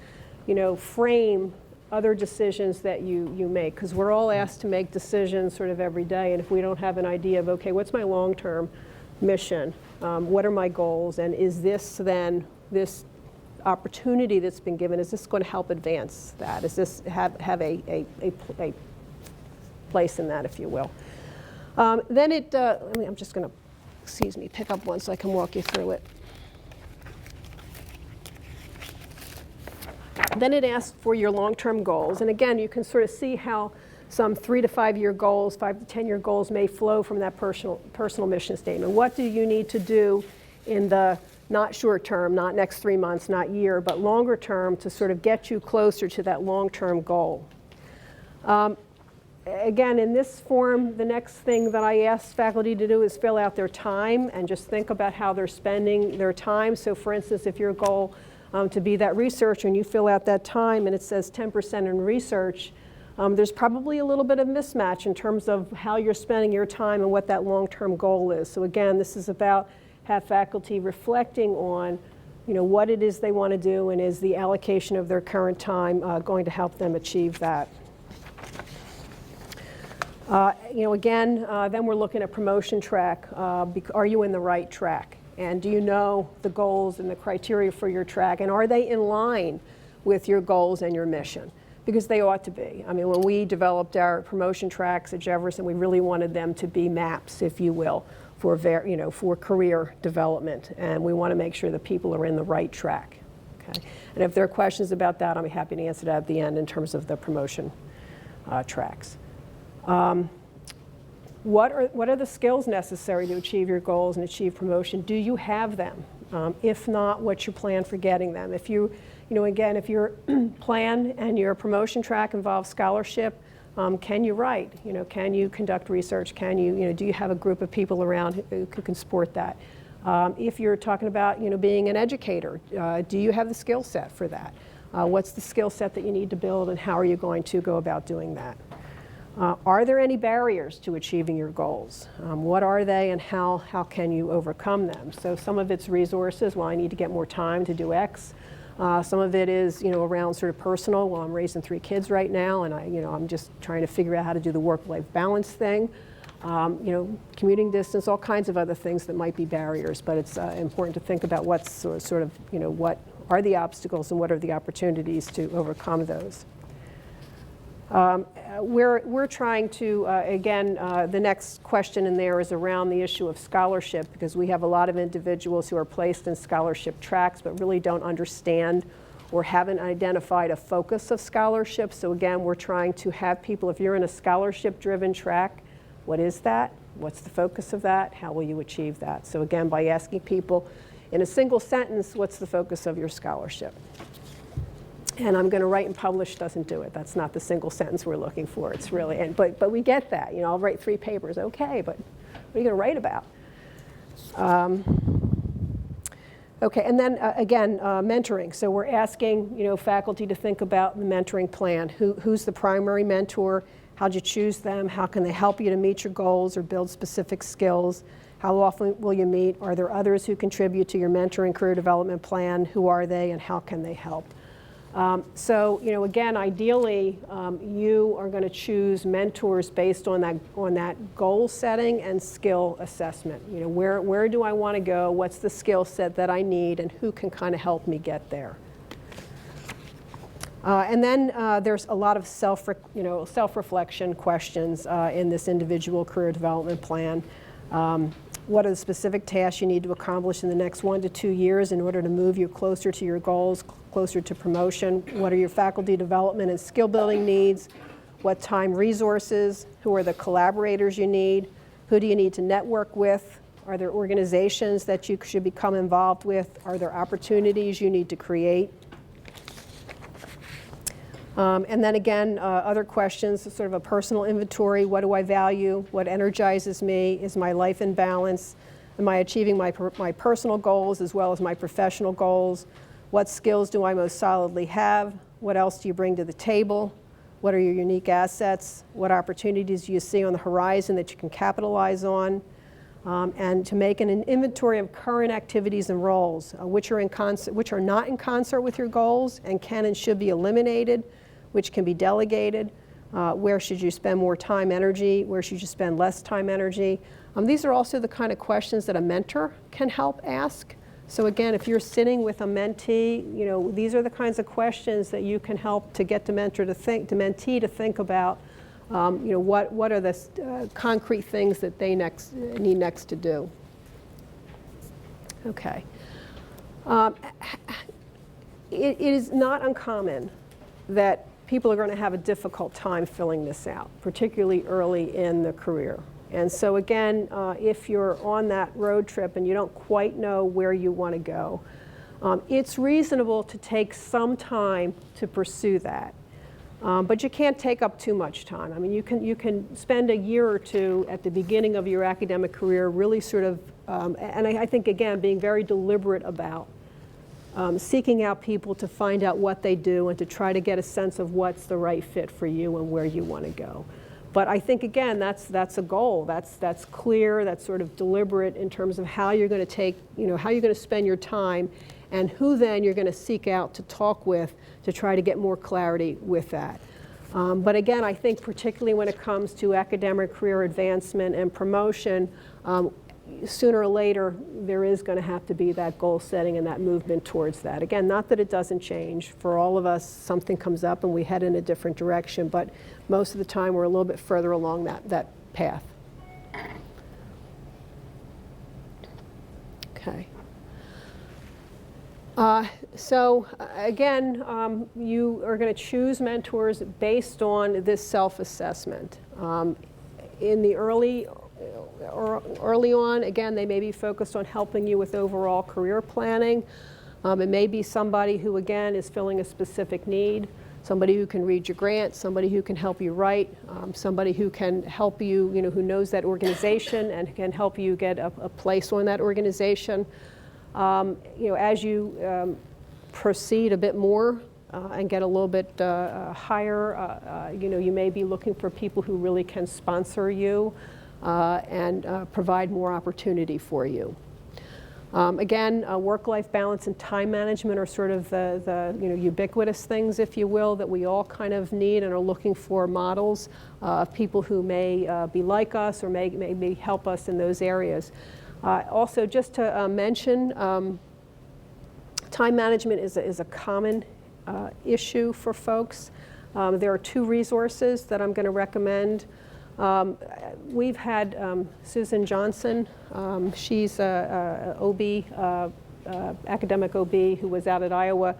frame other decisions that you make, because we're all asked to make decisions sort of every day, and if we don't have an idea of, okay, what's my long-term mission? What are my goals? And is this then, this opportunity that's been given, is this going to help advance that? Is this have a place in that, if you will? Then I'm just going to, pick up one so I can walk you through it. Then it asks for your long-term goals. And again, you can sort of see how some 3 to 5 year goals, 5 to 10 year goals may flow from that personal mission statement. What do you need to do in the not short term, not next 3 months, not year, but longer term to sort of get you closer to that long-term goal? Again, in this form, the next thing that I ask faculty to do is fill out their time and just think about how they're spending their time. So for instance, if your goal to be that researcher and you fill out that time and it says 10% in research, there's probably a little bit of mismatch in terms of how you're spending your time and what that long-term goal is. So again, this is about have faculty reflecting on what it is they want to do, and is the allocation of their current time going to help them achieve that. Again, then we're looking at promotion track. Are you in the right track? And do you know the goals and the criteria for your track? And are they in line with your goals and your mission? Because they ought to be. I mean, when we developed our promotion tracks at Jefferson, we really wanted them to be maps, if you will, for career development. And we want to make sure that people are in the right track. Okay? And if there are questions about that, I'll be happy to answer that at the end in terms of the promotion tracks. What are the skills necessary to achieve your goals and achieve promotion? Do you have them? If not, what's your plan for getting them? If again, if your plan and your promotion track involves scholarship, can you write? Can you conduct research? Can you, do you have a group of people around who can support that? If you're talking about, being an educator, do you have the skill set for that? What's the skill set that you need to build, and how are you going to go about doing that? Are there any barriers to achieving your goals? What are they, and how can you overcome them? So some of it's resources. Well, I need to get more time to do X. Some of it is, around sort of personal. Well, I'm raising 3 kids right now, and I'm just trying to figure out how to do the work-life balance thing. Commuting distance, all kinds of other things that might be barriers. But it's important to think about what's sort of, what are the obstacles and what are the opportunities to overcome those. We're trying to, again, the next question in there is around the issue of scholarship, because we have a lot of individuals who are placed in scholarship tracks but really don't understand or haven't identified a focus of scholarship. So again, we're trying to have people, if you're in a scholarship-driven track, what is that? What's the focus of that? How will you achieve that? So again, by asking people in a single sentence, what's the focus of your scholarship? And I'm going to write and publish doesn't do it. That's not the single sentence we're looking for. It's really, but we get that. I'll write 3 papers. Okay, but what are you going to write about? Okay, and then again, mentoring. So we're asking faculty to think about the mentoring plan. Who's the primary mentor? How'd you choose them? How can they help you to meet your goals or build specific skills? How often will you meet? Are there others who contribute to your mentoring career development plan? Who are they, and how can they help? So, again, ideally, you are going to choose mentors based on that goal setting and skill assessment. Where do I want to go? What's the skill set that I need, and who can kind of help me get there? And then there's a lot of self-reflection questions in this individual career development plan. What are the specific tasks you need to accomplish in the next 1 to 2 years in order to move you closer to your goals, closer to promotion? What are your faculty development and skill building needs? What time resources? Who are the collaborators you need? Who do you need to network with? Are there organizations that you should become involved with? Are there opportunities you need to create? And then again, other questions, sort of a personal inventory. What do I value? What energizes me? Is my life in balance? Am I achieving my personal goals as well as my professional goals? What skills do I most solidly have? What else do you bring to the table? What are your unique assets? What opportunities do you see on the horizon that you can capitalize on? and to make an inventory of current activities and roles, which are not in concert with your goals and can and should be eliminated, which can be delegated. Where should you spend more time, energy? Where should you spend less time, energy? These are also the kind of questions that a mentor can help ask. So again, if you're sitting with a mentee, these are the kinds of questions that you can help to get the mentee to think about, what are the concrete things that they need next to do. Okay. It is not uncommon that people are going to have a difficult time filling this out, particularly early in the career. And so again, if you're on that road trip and you don't quite know where you want to go, it's reasonable to take some time to pursue that. But you can't take up too much time. I mean, you can spend a year or two at the beginning of your academic career really sort of, and I think, again, being very deliberate about seeking out people to find out what they do and to try to get a sense of what's the right fit for you and where you want to go. But I think, again, that's a goal. That's clear, that's sort of deliberate in terms of how you're going to how you're going to spend your time and who then you're going to seek out to talk with to try to get more clarity with that. But again, I think particularly when it comes to academic career advancement and promotion, sooner or later, there is going to have to be that goal setting and that movement towards that. Again, not that it doesn't change. For all of us, something comes up and we head in a different direction, but most of the time we're a little bit further along that path. Okay. So again, you are going to choose mentors based on this self-assessment. In the early on, again, they may be focused on helping you with overall career planning. It may be somebody who, again, is filling a specific need, somebody who can read your grant, somebody who can help you write, somebody who can help you, who knows that organization and can help you get a place on that organization. As you proceed a bit more and get a little bit higher, you may be looking for people who really can sponsor you and provide more opportunity for you. Again, work-life balance and time management are sort of the ubiquitous things, if you will, that we all kind of need and are looking for models of people who may be like us or may help us in those areas. Also, just to mention, time management is a common issue for folks. There are two resources that I'm going to recommend. We've had Susan Johnson. She's a OB, academic OB who was out at Iowa,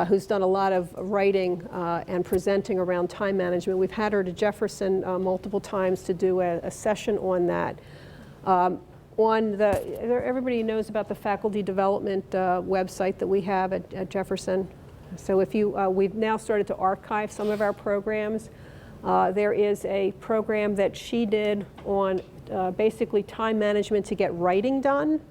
who's done a lot of writing and presenting around time management. We've had her to Jefferson multiple times to do a session on that. Everybody knows about the faculty development website that we have at Jefferson. So if we've now started to archive some of our programs. There is a program that she did on basically time management to get writing done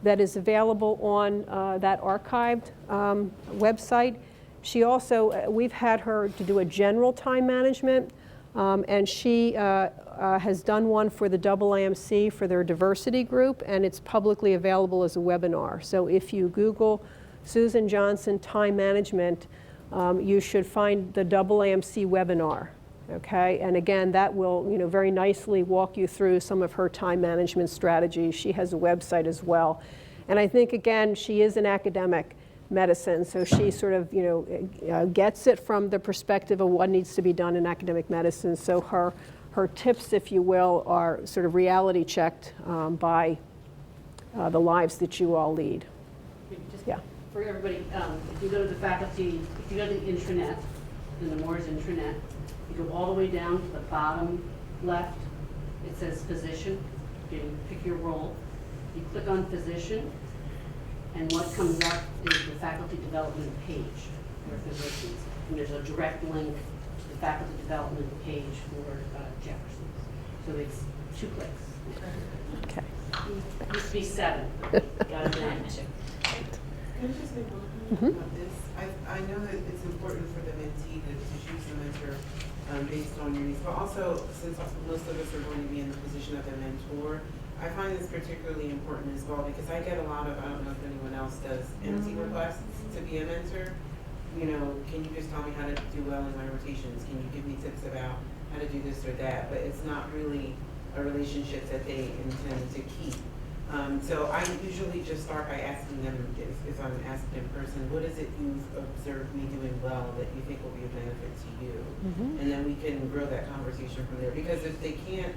that is available on that archived website. She also, we've had her to do a general time management, and she has done one for the AAMC for their diversity group, and it's publicly available as a webinar. So if you Google Susan Johnson time management, you should find the AAMC webinar. Okay, and again, that will very nicely walk you through some of her time management strategies. She has a website as well, and I think again she is an academic medicine, so she sort of gets it from the perspective of what needs to be done in academic medicine. So her tips, if you will, are sort of reality checked by the lives that you all lead. Yeah. For everybody, if you go to the faculty, if you go to the intranet, the Nemours intranet. You go all the way down to the bottom left. It says physician. You pick your role. You click on physician, and what comes up is the faculty development page for physicians. And there's a direct link to the faculty development page for Jefferson. So it's 2 clicks. Okay. It used to be 7. Got it down to 2. Can I just say one thing about this? I know that it's important for the mentee to choose a mentor based on your needs, but also since most of us are going to be in the position of a mentor, I find this particularly important as well because I get a lot of, I don't know if anyone else does, empty requests to be a mentor. You know, can you just tell me how to do well in my rotations? Can you give me tips about how to do this or that? But it's not really a relationship that they intend to keep. So I usually just start by asking them, if I'm asked in person, what is it you've observed me doing well that you think will be a benefit to you? And then we can grow that conversation from there. Because if they can't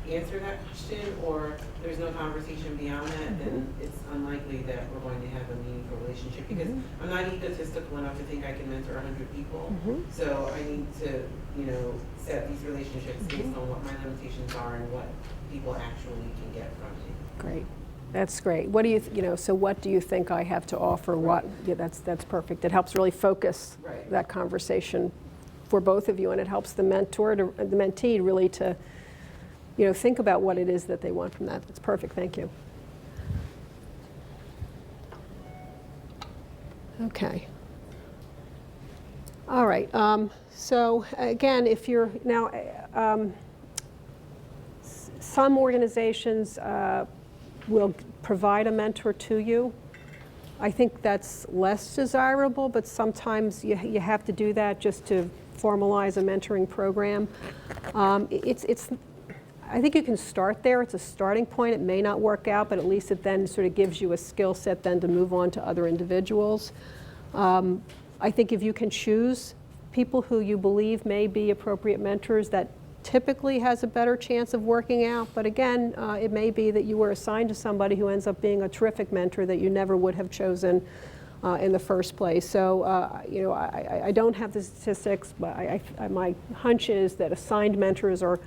answer that question or there's no conversation beyond that, then it's unlikely that we're going to have a meaningful relationship. Because I'm not egotistical enough to think I can mentor 100 people. So I need to, you know, set these relationships based on what my limitations are and what people actually can get from me. Great. That's great. What do you, so what do you think I have to offer? What? Yeah, that's perfect. It helps really focus that conversation for both of you, and it helps the mentor, the mentee, really to, think about what it is that they want from that. That's perfect. Thank you. Okay. All right. So again, if you're now, some organizations will provide a mentor to you. I think that's less desirable, but sometimes you have to do that just to formalize a mentoring program. I think you can start there. It's a starting point. It may not work out, but at least it then sort of gives you a skill set then to move on to other individuals. I think if you can choose people who you believe may be appropriate mentors, that typically has a better chance of working out. But again, it may be that you were assigned to somebody who ends up being a terrific mentor that you never would have chosen in the first place. So, I don't have the statistics, but my hunch is that assigned mentors are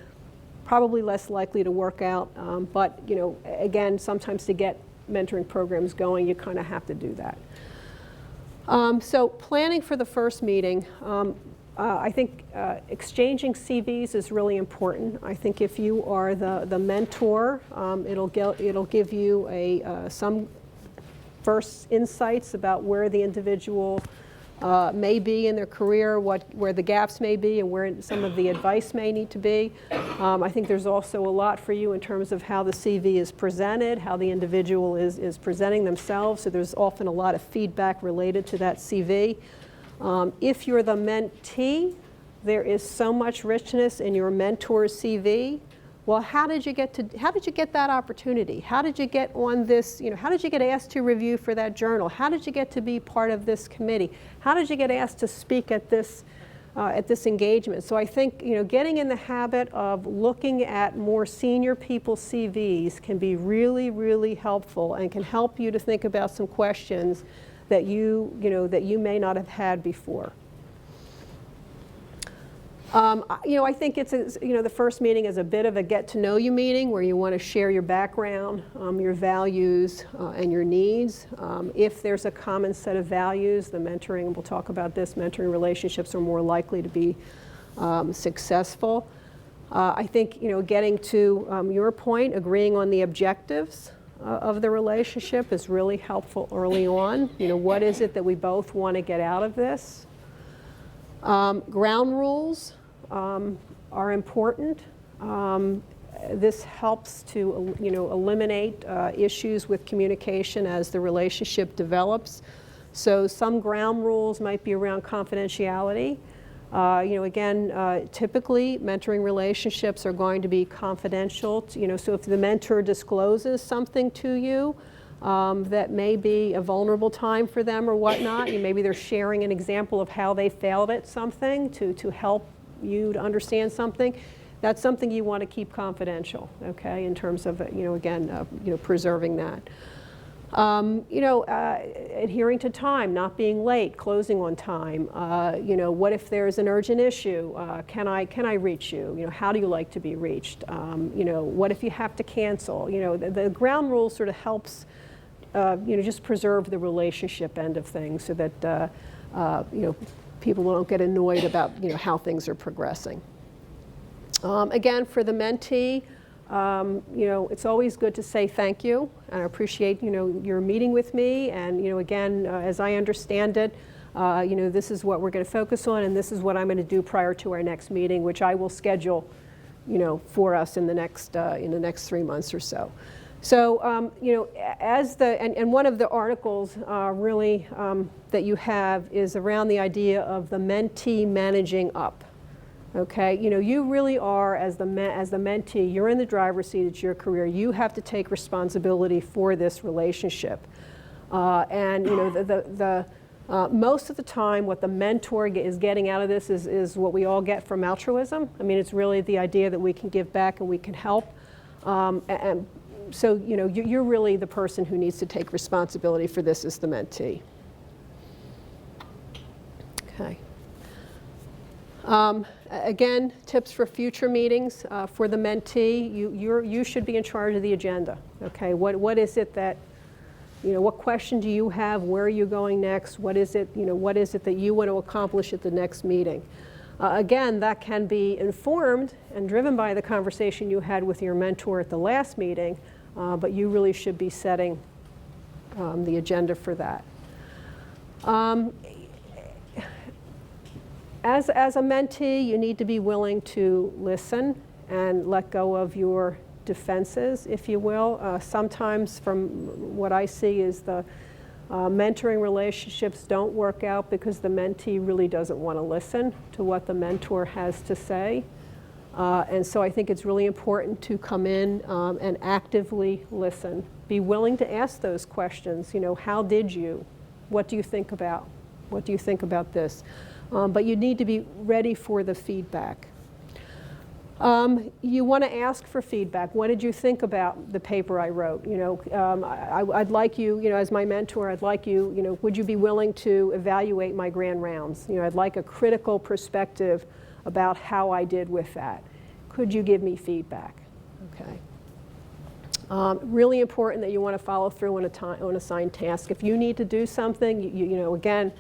probably less likely to work out. But, again, sometimes to get mentoring programs going, you kind of have to do that. So planning for the first meeting. I think exchanging CVs is really important. I think if you are the mentor, it'll give you some first insights about where the individual may be in their career, where the gaps may be, and where some of the advice may need to be. I think there's also a lot for you in terms of how the CV is presented, how the individual is presenting themselves. So there's often a lot of feedback related to that CV. If you're the mentee, there is so much richness in your mentor's CV. Well, how did you get that opportunity? How did you get on this, how did you get asked to review for that journal? How did you get to be part of this committee? How did you get asked to speak at this engagement? So I think, getting in the habit of looking at more senior people's CVs can be really, really helpful and can help you to think about some questions that you may not have had before. I think it's the first meeting is a bit of a get-to-know-you meeting where you want to share your background, your values, and your needs. If there's a common set of values, the mentoring, we'll talk about this, mentoring relationships are more likely to be successful. I think, getting to your point, agreeing on the objectives of the relationship is really helpful early on. What is it that we both want to get out of this? Ground rules are important. This helps to eliminate issues with communication as the relationship develops. So some ground rules might be around confidentiality. Typically mentoring relationships are going to be confidential. So if the mentor discloses something to you that may be a vulnerable time for them or whatnot, maybe they're sharing an example of how they failed at something to help you to understand something, that's something you want to keep confidential, okay, in terms of, preserving that. Adhering to time, not being late, closing on time. What if there's an urgent issue? Can I reach you? How do you like to be reached? What if you have to cancel? The ground rule sort of helps, just preserve the relationship end of things so that, people don't get annoyed about, how things are progressing. Again, for the mentee, it's always good to say thank you, and I appreciate, your meeting with me, and, again, as I understand it, this is what we're going to focus on, and this is what I'm going to do prior to our next meeting, which I will schedule, for us in the next 3 months or so. So, and one of the articles really that you have is around the idea of the mentee managing up. Okay, you really are, as the mentee, you're in the driver's seat, it's your career. You have to take responsibility for this relationship. And most of the time what the mentor is getting out of this is what we all get from altruism. I mean, it's really the idea that we can give back and we can help. And so, you're really the person who needs to take responsibility for this as the mentee. Okay. Again, tips for future meetings for the mentee. You should be in charge of the agenda. Okay, what is it that, what question do you have? Where are you going next? What is it that you want to accomplish at the next meeting? Again, that can be informed and driven by the conversation you had with your mentor at the last meeting, but you really should be setting the agenda for that. As a mentee, you need to be willing to listen and let go of your defenses, if you will. Sometimes, from what I see, is the mentoring relationships don't work out because the mentee really doesn't want to listen to what the mentor has to say. And so I think it's really important to come in and actively listen. Be willing to ask those questions. How did you? What do you think about? What do you think about this? But you need to be ready for the feedback. You want to ask for feedback. What did you think about the paper I wrote? I'd like you, as my mentor, I'd like you, would you be willing to evaluate my grand rounds? I'd like a critical perspective about how I did with that. Could you give me feedback? Okay. Really important that you want to follow through on assigned task. If you need to do something, again,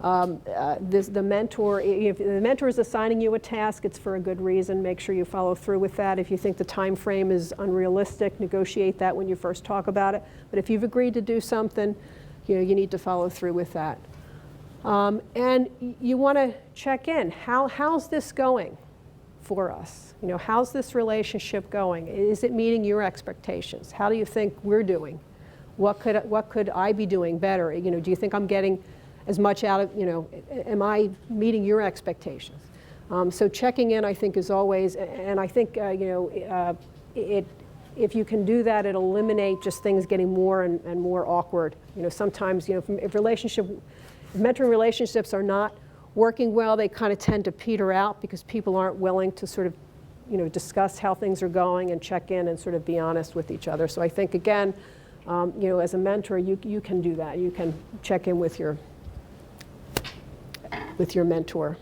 the mentor, if the mentor is assigning you a task, it's for a good reason. Make sure you follow through with that. If you think the time frame is unrealistic, negotiate that when you first talk about it. But if you've agreed to do something, you need to follow through with that. And you want to check in. How's this going for us? How's this relationship going? Is it meeting your expectations? How do you think we're doing? What could I be doing better? Do you think I'm getting as much out of, am I meeting your expectations? So checking in, I think, is always, and I think, if you can do that, it'll eliminate just things getting more and more awkward. Sometimes, if mentoring relationships are not working well, they kind of tend to peter out because people aren't willing to sort of, discuss how things are going and check in and sort of be honest with each other. So I think, again, as a mentor, you can do that. You can check in with your mentor.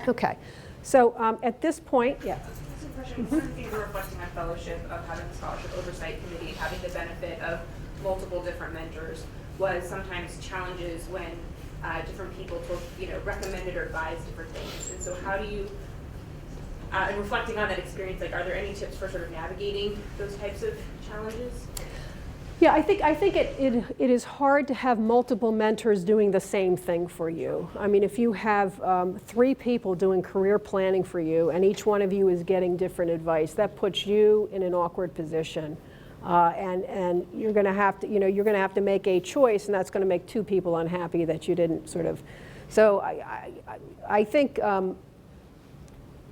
Okay, so at this point, yeah. One of the things we're reflecting on fellowship of having the scholarship oversight committee, having the benefit of multiple different mentors, was sometimes challenges when different people told, recommended or advised different things. And so how do you, and reflecting on that experience, are there any tips for sort of navigating those types of challenges? Yeah, I think it is hard to have multiple mentors doing the same thing for you. I mean, if you have 3 people doing career planning for you, and each one of you is getting different advice, that puts you in an awkward position, and you're going to have to, you're going to have to make a choice, and that's going to make 2 people unhappy that you didn't sort of. So I think.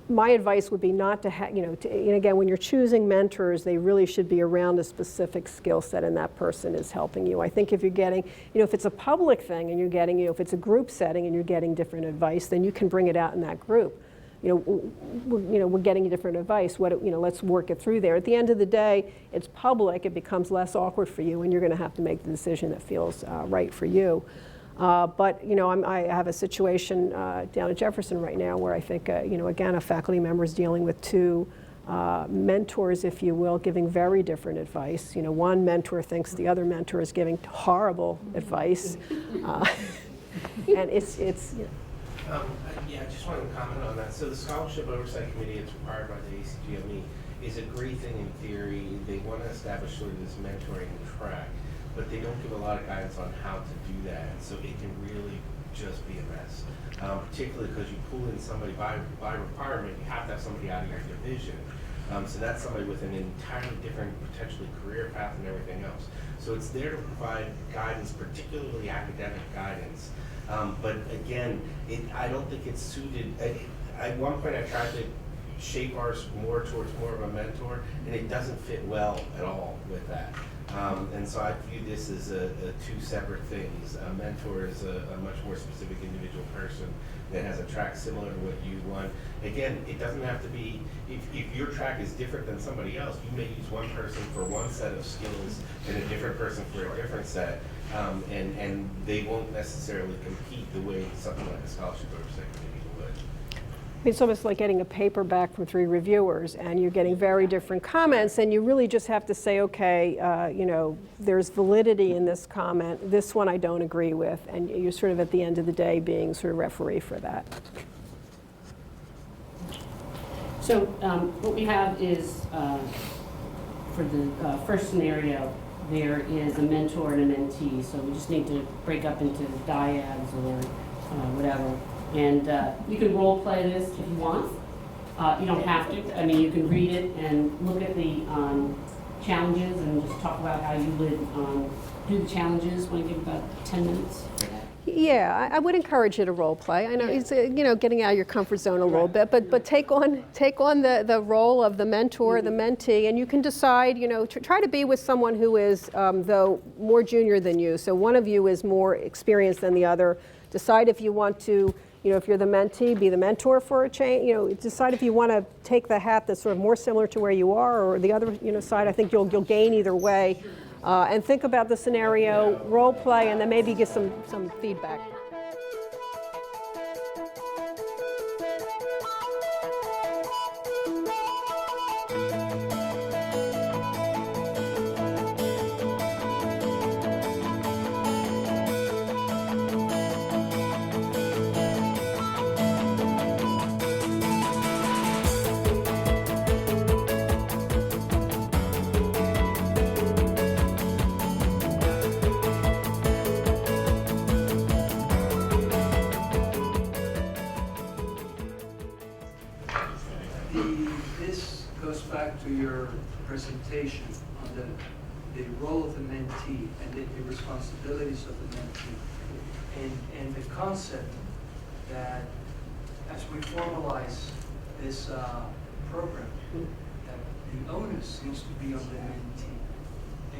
My advice would be not to have, and again, when you're choosing mentors, they really should be around a specific skill set and that person is helping you. I think if you're getting, if it's a public thing and you're getting, if it's a group setting and you're getting different advice, then you can bring it out in that group. We're getting different advice. Let's work it through there. At the end of the day, it's public. It becomes less awkward for you, and you're going to have to make the decision that feels right for you. But I have a situation down at Jefferson right now where I think again, a faculty member is dealing with 2 mentors, if you will, giving very different advice. One mentor thinks the other mentor is giving horrible advice, and it's. Yeah, I just wanted to comment on that. So the Scholarship Oversight Committee, it's required by the ACGME, is a great thing in theory. They want to establish sort of this mentoring track, but they don't give a lot of guidance on how to do that. So it can really just BMS. Particularly because you pull in somebody by requirement, you have to have somebody out of your division. So that's somebody with an entirely different, potentially career path and everything else. So it's there to provide guidance, particularly academic guidance. But again, I don't think it's suited. At one point I tried to shape ours more towards more of a mentor, and it doesn't fit well at all with that. And so I view this as two separate things. A mentor is a much more specific individual person that has a track similar to what you want. Again, it doesn't have to be, if your track is different than somebody else, you may use one person for one set of skills and a different person for a different set, and they won't necessarily compete the way something like a scholarship oversight committee would. It's almost like getting a paper back from 3 reviewers, and you're getting very different comments, and you really just have to say, okay, you know, there's validity in this comment. This one I don't agree with, and you're sort of at the end of the day being sort of referee for that. So what we have is, for the first scenario, there is a mentor and a mentee, so we just need to break up into dyads or whatever. And you can role play this if you want. You don't have to. I mean, you can read it and look at the challenges and just talk about how you would do the challenges. Want to give about 10 minutes for that? Yeah, I would encourage you to role play. I know it's you know, getting out of your comfort zone a little bit, but take on the role of the mentor, the mentee, and you can decide. You know, try to be with someone who is though more junior than you. So one of you is more experienced than the other. Decide if you want to. You know, if you're the mentee, be the mentor for a change. You know, decide if you want to take the hat that's sort of more similar to where you are, or the other, you know, side. I think you'll gain either way. And think about the scenario, role play, and then maybe get some feedback. This goes back to your presentation on the role of the mentee and the responsibilities of the mentee, and the concept that as we formalize this program, that the onus seems to be on the mentee.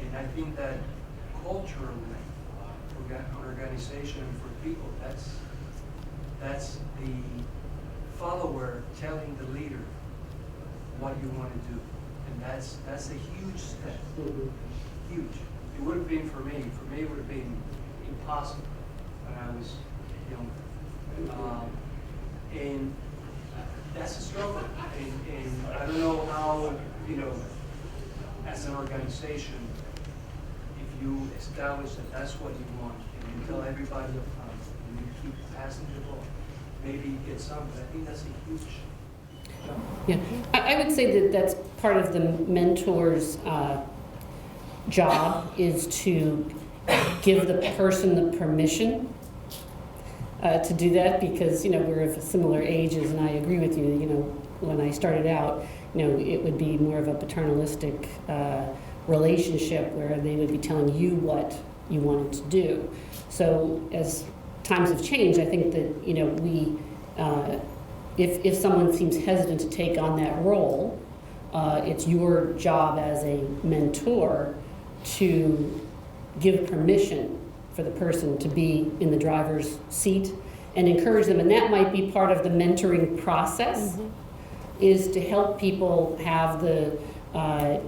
And I think that culturally, organization for people, that's the follower telling the leader what you want to do, and that's a huge step. Huge. It would have been for me. For me, it would have been impossible when I was young. And that's a struggle. And I don't know how, you know, as an organization, if you establish that that's what you want, and you tell everybody up front, and you keep passing the ball, maybe you get some, but I think that's a huge job. Yeah, I would say that that's part of the mentor's job, is to give the person the permission to do that, because, you know, we're of similar ages, and I agree with you. You know, when I started out, you know, it would be more of a paternalistic relationship where they would be telling you what you wanted to do. So as times have changed, I think that, you know, we, if someone seems hesitant to take on that role, it's your job as a mentor to give permission for the person to be in the driver's seat and encourage them. And that might be part of the mentoring process, is to help people have the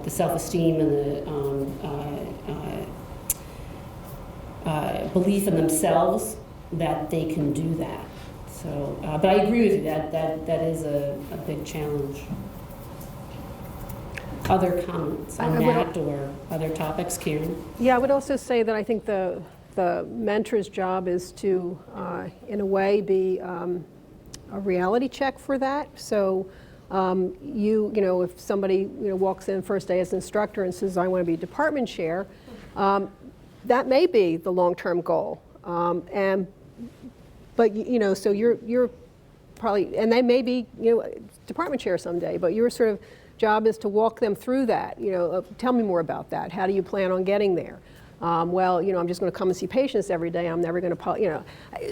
self-esteem and the belief in themselves that they can do that. So, but I agree with you that is a big challenge. Other comments on that or other topics, Karen? Yeah, I would also say that I think the mentor's job is to, in a way, be a reality check for that. So, you know, if somebody, you know, walks in first day as an instructor and says, "I want to be department chair," that may be the long-term goal, and But, you know, so you're probably, and they may be, you know, department chair someday, but your sort of job is to walk them through that. You know, tell me more about that. How do you plan on getting there? Well, you know, I'm just going to come and see patients every day. I'm never going to, you know.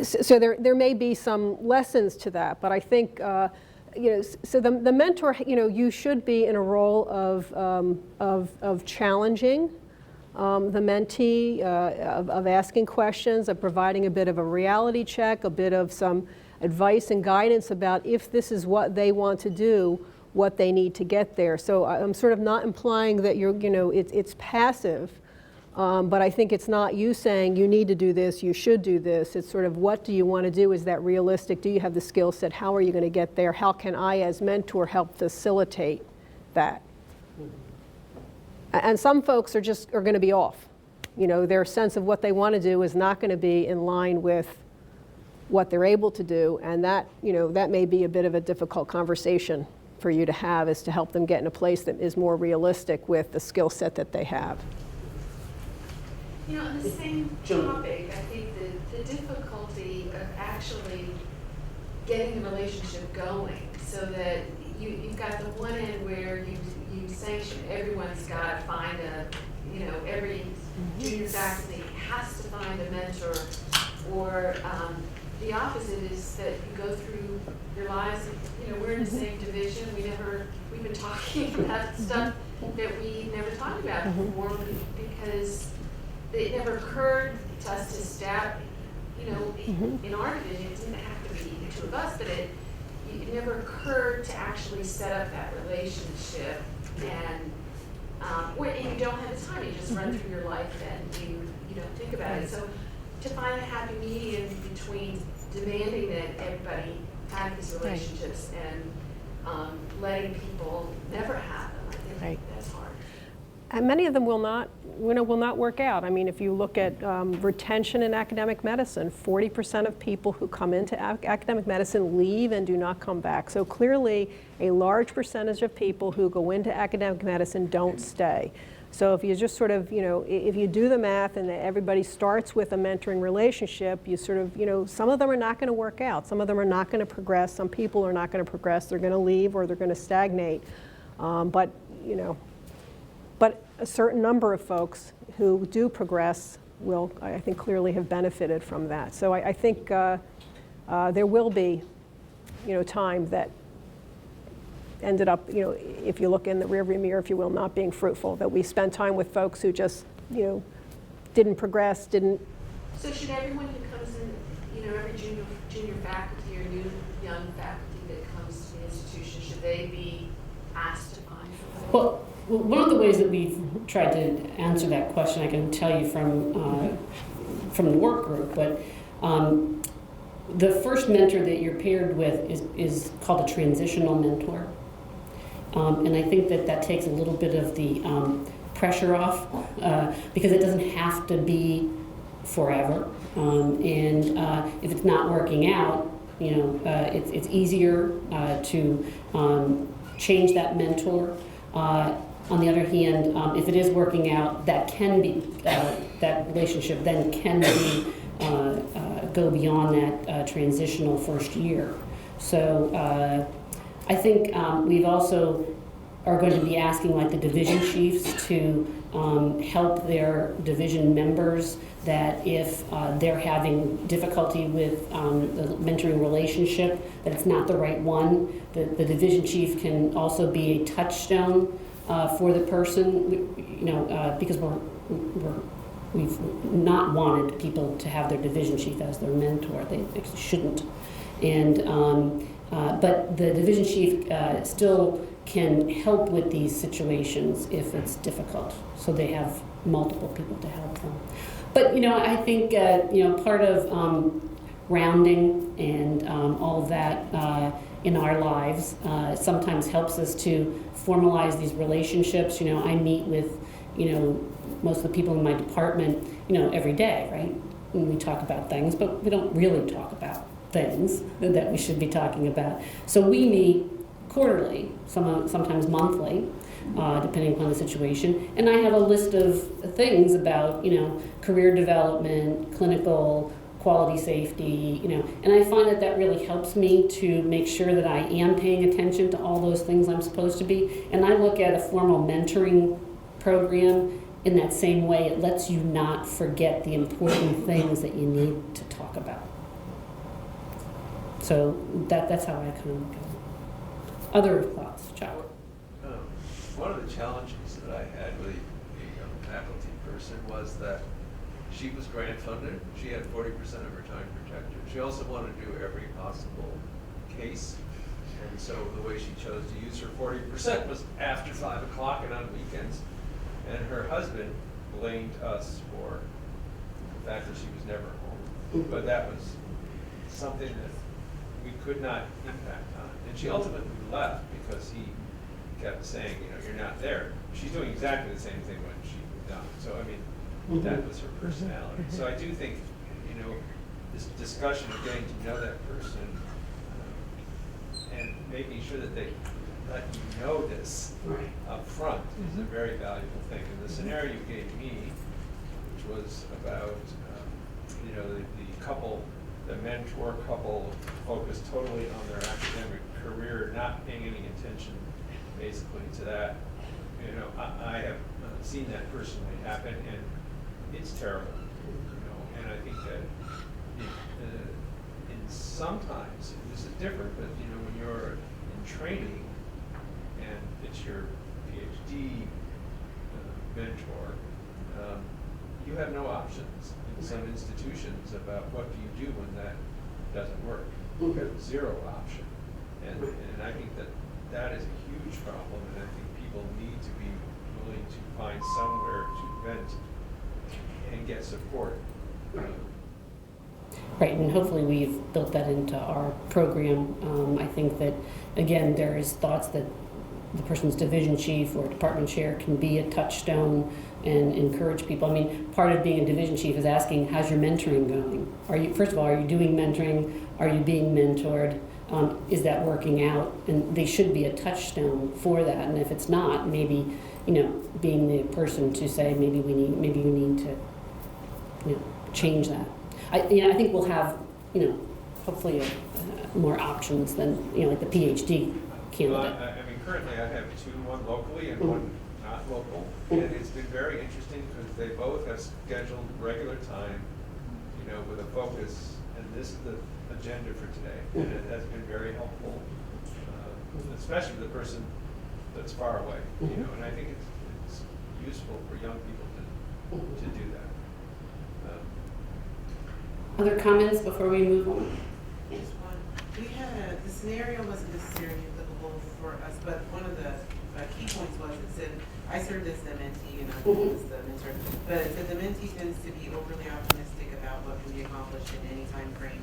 So there may be some lessons to that, but I think, you know, so the mentor, you know, you should be in a role of challenging the mentee, of asking questions, of providing a bit of a reality check, a bit of some advice and guidance about if this is what they want to do, what they need to get there. So I'm sort of not implying that you're, you know, it's passive, but I think it's not you saying you need to do this, you should do this. It's sort of what do you want to do? Is that realistic? Do you have the skill set? How are you going to get there? How can I as mentor help facilitate that? And some folks are going to be off. You know, their sense of what they want to do is not going to be in line with what they're able to do, and that, you know, that may be a bit of a difficult conversation for you to have, is to help them get in a place that is more realistic with the skill set that they have. You know, on the same topic, I think the difficulty of actually getting the relationship going, so that you've got the one end where you sanction everyone's got to find a, you know, every junior faculty has to find a mentor, or the opposite is that you go through your lives, you know, we're in the same division, we've been talking about stuff that we never talked about before, because it never occurred to us to stab, you know, in our division, it didn't have to be the two of us, but it never occurred to actually set up that relationship, and you don't have the time, you just run through your life and you don't think about it. So to find a happy medium between demanding that everybody have these relationships and letting people never have them, I think that's hard. And many of them will not work out. I mean, if you look at retention in academic medicine, 40% of people who come into academic medicine leave and do not come back. So clearly, a large percentage of people who go into academic medicine don't stay. So if you just sort of, you know, if you do the math and everybody starts with a mentoring relationship, you sort of, you know, some of them are not going to work out. Some of them are not going to progress. Some people are not going to progress. They're going to leave or they're going to stagnate. But, you know, but a certain number of folks who do progress will, I think, clearly have benefited from that. So I think there will be, you know, time that ended up, you know, if you look in the rearview mirror, if you will, not being fruitful, that we spent time with folks who just, you know, didn't progress, didn't. So should everyone who comes in, you know, every junior faculty or new young faculty that comes to the institution, should they be asked to find a Well, one of the ways that we've tried to answer that question, I can tell you from the work group, but the first mentor that you're paired with is called a transitional mentor. And I think that takes a little bit of the pressure off, because it doesn't have to be forever. And if it's not working out, you know, it's easier to change that mentor. On the other hand, if it is working out, that can be that relationship then can be go beyond that transitional first year. So I think we've also are going to be asking like the division chiefs to help their division members, that if they're having difficulty with the mentoring relationship, that it's not the right one, the division chief can also be a touchstone for the person, you know, because we've not wanted people to have their division chief as their mentor. They shouldn't. And but the division chief still can help with these situations if it's difficult. So they have multiple people to help them. But, you know, I think, you know, part of rounding and all of that in our lives sometimes helps us to formalize these relationships. You know, I meet with, you know, most of the people in my department, you know, every day, right? And we talk about things, but we don't really talk about things that we should be talking about. So we meet quarterly, sometimes monthly, depending upon the situation. And I have a list of things about, you know, career development, clinical quality safety, and I find that that really helps me to make sure that I am paying attention to all those things I'm supposed to be. And I look at a formal mentoring program in that same way. It lets you not forget the important things that you need to talk about. So that's how I kind of look at it. Other thoughts, Chuck? One of the challenges that I had with a young faculty person was that she was grant funded. She had 40% of her time protected. She also wanted to do every possible case. And so the way she chose to use her 40% was after 5 o'clock and on weekends. And her husband blamed us for the fact that she was never home. But that was something that we could not impact on. And she ultimately left because he kept saying, you're not there. She's doing exactly the same thing when she moved on. So, I mean, that was her personality. So I do think, this discussion of getting to know that person and making sure that they let you know this up front is a very valuable thing. And the scenario you gave me, which was about, the couple, the mentor couple focused totally on their academic career, not paying any attention basically to that. I have seen that personally happen, and it's terrible. And I think that in sometimes this is different, but when you're in training and it's your PhD mentor, you have no options in some institutions about what do you do when that doesn't work. You have zero option, and I think that is a huge problem, and I think people need to be willing to find somewhere to vent and get support. Right, and hopefully we've built that into our program. I think that, again, there's thoughts that the person's division chief or department chair can be a touchstone and encourage people. I mean, part of being a division chief is asking, how's your mentoring going? First of all, are you doing mentoring? Are you being mentored? Is that working out? And they should be a touchstone for that. And if it's not, maybe, being the person to say, maybe we need to, change that. I think we'll have, hopefully more options than, like the PhD candidate. Well, I mean, currently I have two, one locally and one not local. And it's been very interesting because they both have scheduled regular time, with a focus. And this is the agenda for today. And it has been very helpful, especially the person that's far away. And I think it's useful for young people to do that. Other comments before we move on? Just one. The scenario wasn't necessarily applicable for us, but one of the key points was it said, I served as the mentee and I was the mentor, but it said the mentee tends to be overly optimistic about what can be accomplished in any time frame,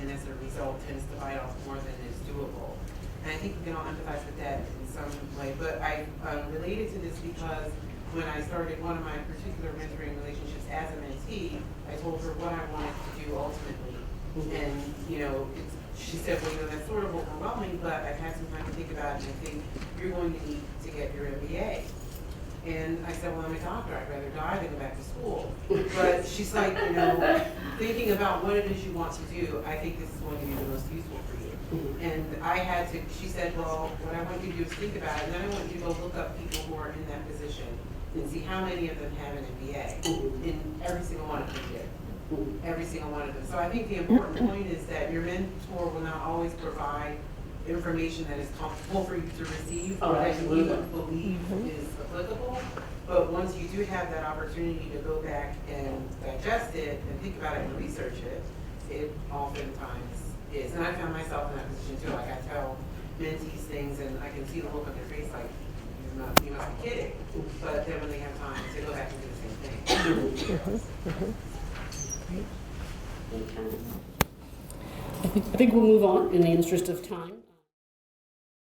and as a result tends to bite off more than is doable. And I think we can all empathize with that in some way, but I related to this because when I started one of my particular mentoring relationships as a mentee, I told her what I wanted to do ultimately. And, she said, well, that's sort of overwhelming, but I've had some time to think about it, and I think you're going to need to get your MBA. And I said, well, I'm a doctor. I'd rather die than go back to school. But she's like, thinking about what it is you want to do, I think this is going to be the most useful for you. And she said, well, what I want you to do is think about it, and then I want you to go look up people who are in that position and see how many of them have an MBA. And every single one of them did. Every single one of them. So I think the important point is that your mentor will not always provide information that is comfortable for you to receive or that you would believe is applicable. But once you do have that opportunity to go back and digest it and think about it and research it, it oftentimes is. And I found myself in that position too. Like I tell mentees things and I can see the look on their face like, you must be kidding. But then when they have time, they go back and do the same thing. I think we'll move on in the interest of time.